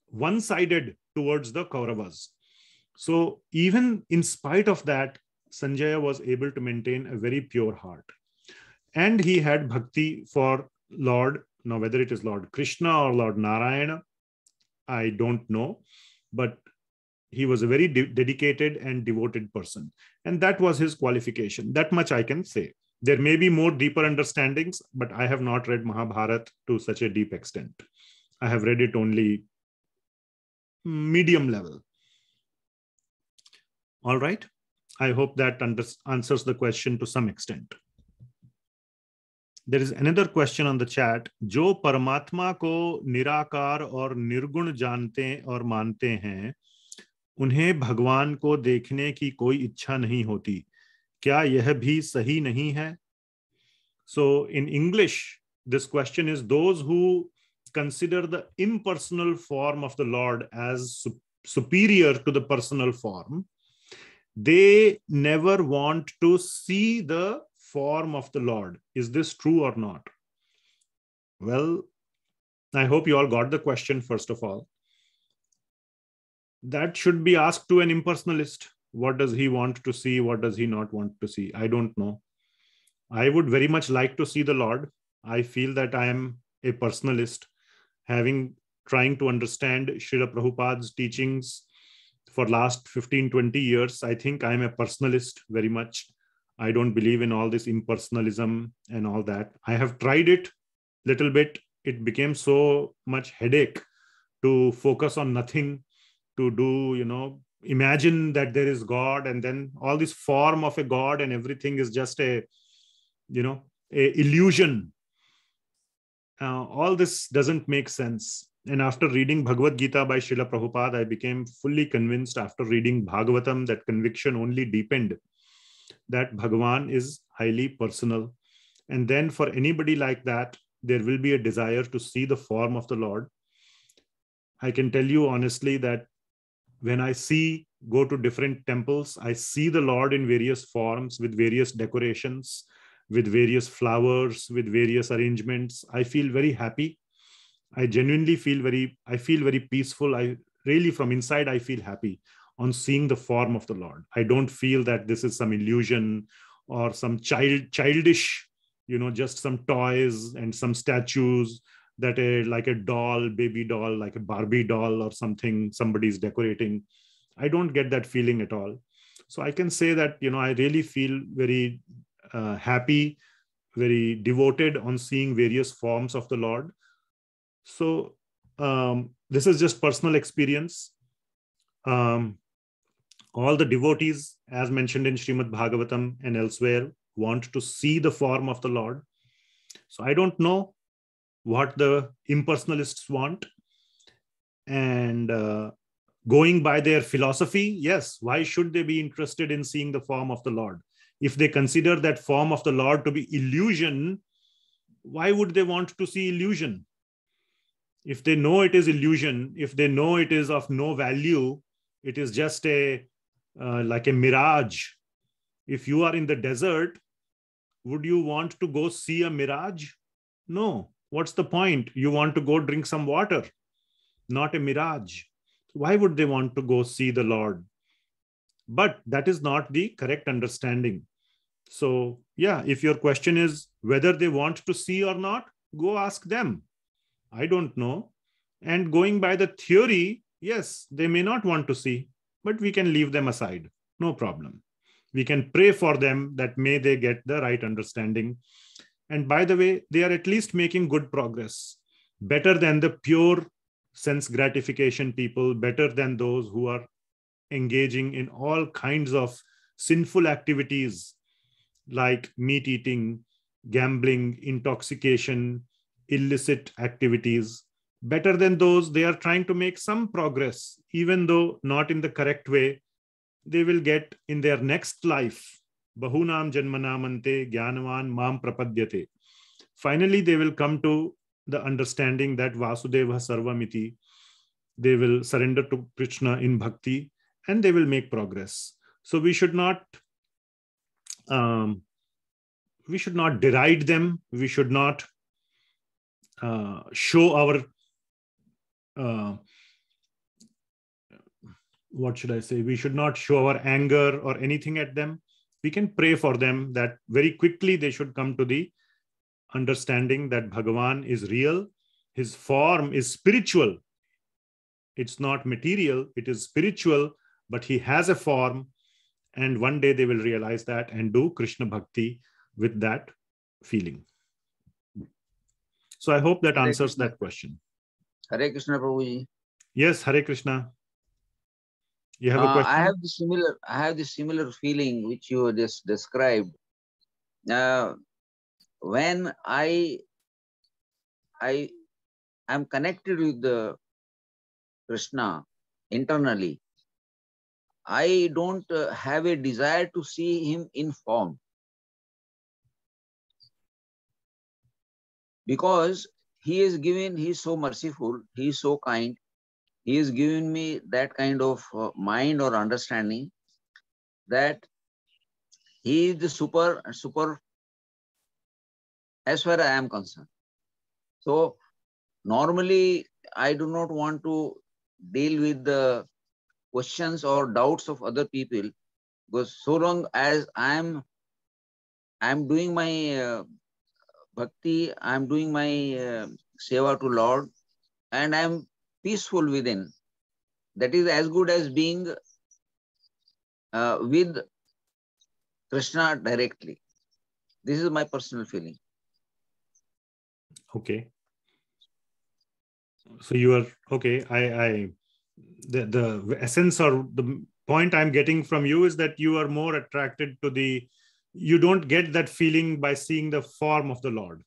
Speaker 1: one-sided towards the Kauravas. So even in spite of that, Sanjaya was able to maintain a very pure heart. And he had bhakti for Lord, now whether it is Lord Krishna or Lord Narayana, I don't know, but he was a very dedicated and devoted person. And that was his qualification. That much I can say. There may be more deeper understandings, but I have not read Mahabharata to such a deep extent. I have read it only medium level. All right. I hope that answers the question to some extent. There is another question on the chat. जो परमात्मा को निराकार और निर्गुण जानते और मानते हैं, उन्हें भगवान को देखने की कोई इच्छा नहीं होती. क्या यह भी सही नहीं है? So in English, this question is those who consider the impersonal form of the Lord as superior to the personal form, they never want to see the form of the Lord. Is this true or not? Well, I hope you all got the question first of all. That should be asked to an impersonalist. What does he want to see? What does he not want to see? I don't know. I would very much like to see the Lord. I feel that I am a personalist, trying to understand Srila Prabhupada's teachings for last 15-20 years. I think I am a personalist very much. I don't believe in all this impersonalism and all that. I have tried it a little bit. It became so much headache to focus on nothing, to do, imagine that there is God, and then all this form of a God and everything is just a illusion. All this doesn't make sense. And after reading Bhagavad Gita by Srila Prabhupada, I became fully convinced after reading Bhagavatam, that conviction only deepened, that Bhagawan is highly personal. And then for anybody like that, there will be a desire to see the form of the Lord. I can tell you honestly that when I go to different temples, I see the Lord in various forms, with various decorations, with various flowers, with various arrangements. I feel very happy. I genuinely feel very peaceful. I really, from inside, I feel happy on seeing the form of the Lord. I don't feel that this is some illusion or some childish, just some toys and some statues that like a doll, baby doll, like a Barbie doll or something somebody's decorating. I don't get that feeling at all. So I can say that, I really feel very happy, very devoted on seeing various forms of the Lord. So this is just personal experience. All the devotees, as mentioned in Srimad Bhagavatam and elsewhere, want to see the form of the Lord. So I don't know what the impersonalists want. And going by their philosophy, yes, why should they be interested in seeing the form of the Lord? If they consider that form of the Lord to be illusion, why would they want to see illusion? If they know it is illusion, if they know it is of no value, it is just like a mirage. If you are in the desert, would you want to go see a mirage? No. What's the point? You want to go drink some water, not a mirage. Why would they want to go see the Lord? But that is not the correct understanding. So yeah, if your question is whether they want to see or not, go ask them. I don't know. And going by the theory, yes, they may not want to see, but we can leave them aside. No problem. We can pray for them that may they get the right understanding. And by the way, they are at least making good progress, better than the pure sense gratification people, better than those who are engaging in all kinds of sinful activities like meat eating, gambling, intoxication, illicit activities. Better than those, they are trying to make some progress, even though not in the correct way. They will get in their next life. Bahunam janmanamante jnanavan mam prapadyate. Finally, they will come to the understanding that Vasudeva Sarvamiti. they will surrender to Krishna in bhakti, and they will make progress. So we should not deride them. We should not show our what should I say? We should not show our anger or anything at them. We can pray for them that very quickly they should come to the understanding that Bhagawan is real. His form is spiritual. It's not material, it is spiritual, but he has a form. And one day they will realize that and do Krishna Bhakti with that feeling. So I hope that answers that question.
Speaker 10: Hare Krishna, Prabhuji.
Speaker 1: Yes, Hare Krishna. You have a question?
Speaker 10: I have this similar feeling which you just described. When I am connected with the Krishna internally, I don't have a desire to see him in form, because he is so merciful, he is so kind, he has given me that kind of mind or understanding that he is the super as far as I am concerned. So normally I do not want to deal with the questions or doubts of other people, because so long as I am doing my bhakti, I am doing my seva to Lord, and I am peaceful within, that is as good as being with Krishna directly. This is my personal feeling.
Speaker 1: Okay. So you are okay. The essence or the point I'm getting from you is that you are more attracted to you don't get that feeling by seeing the form of the Lord.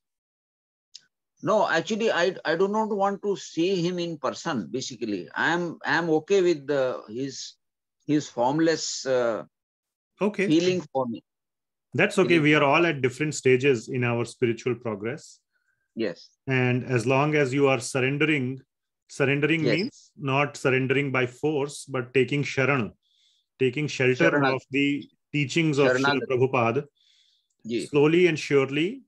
Speaker 10: No, actually, I do not want to see him in person. Basically, I am okay with his formless feeling for me.
Speaker 1: That's okay. We are all at different stages in our spiritual progress.
Speaker 10: Yes.
Speaker 1: And as long as you are surrendering yes. Means not surrendering by force, but taking sharan, taking shelter of the teachings of Srila Prabhupada. Yes. Slowly and surely,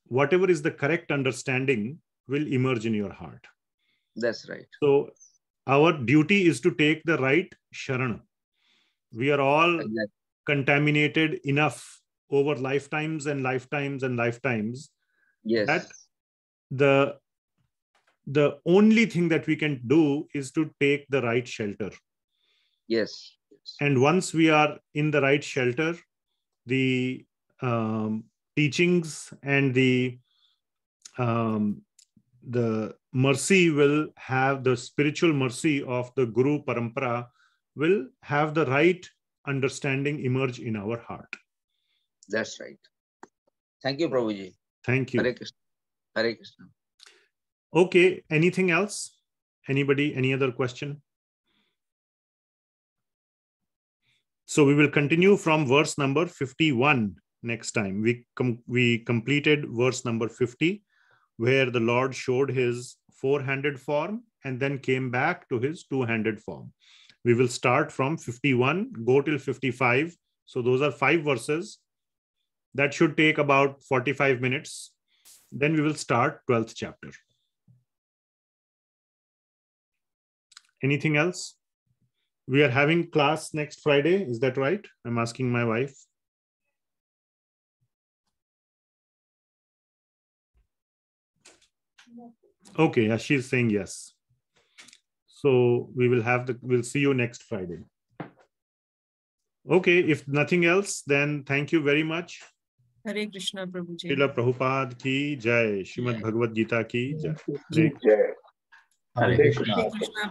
Speaker 1: whatever is the correct understanding will emerge in your heart.
Speaker 10: That's right.
Speaker 1: So our duty is to take the right sharan. We are all contaminated enough over lifetimes and lifetimes and lifetimes.
Speaker 10: Yes.
Speaker 1: That the only thing that we can do is to take the right shelter.
Speaker 10: Yes.
Speaker 1: And once we are in the right shelter, the teachings and the mercy will have, the spiritual mercy of the Guru Parampara will have the right understanding emerge in our heart.
Speaker 10: That's right. Thank you, Prabhuji.
Speaker 1: Thank you.
Speaker 10: Hare Krishna. Hare Krishna.
Speaker 1: Okay. Anything else? Anybody? Any other question? So we will continue from verse number 51 next time. We completed verse number 50, where the Lord showed his four-handed form and then came back to his two-handed form. We will start from 51, go till 55. So those are 5 verses. That should take about 45 minutes. Then we will start 12th chapter. Anything else? We are having class next Friday. Is that right? I'm asking my wife. Okay, yeah, she's saying yes. So we will we'll see you next Friday. Okay, if nothing else, then thank you very much.
Speaker 8: Hare Krishna, Prabhuji.
Speaker 1: Srila Prabhupada ki jai. Srimad Bhagavad Gita ki jai.
Speaker 2: Jai.
Speaker 4: Hare Krishna.
Speaker 8: Krishna.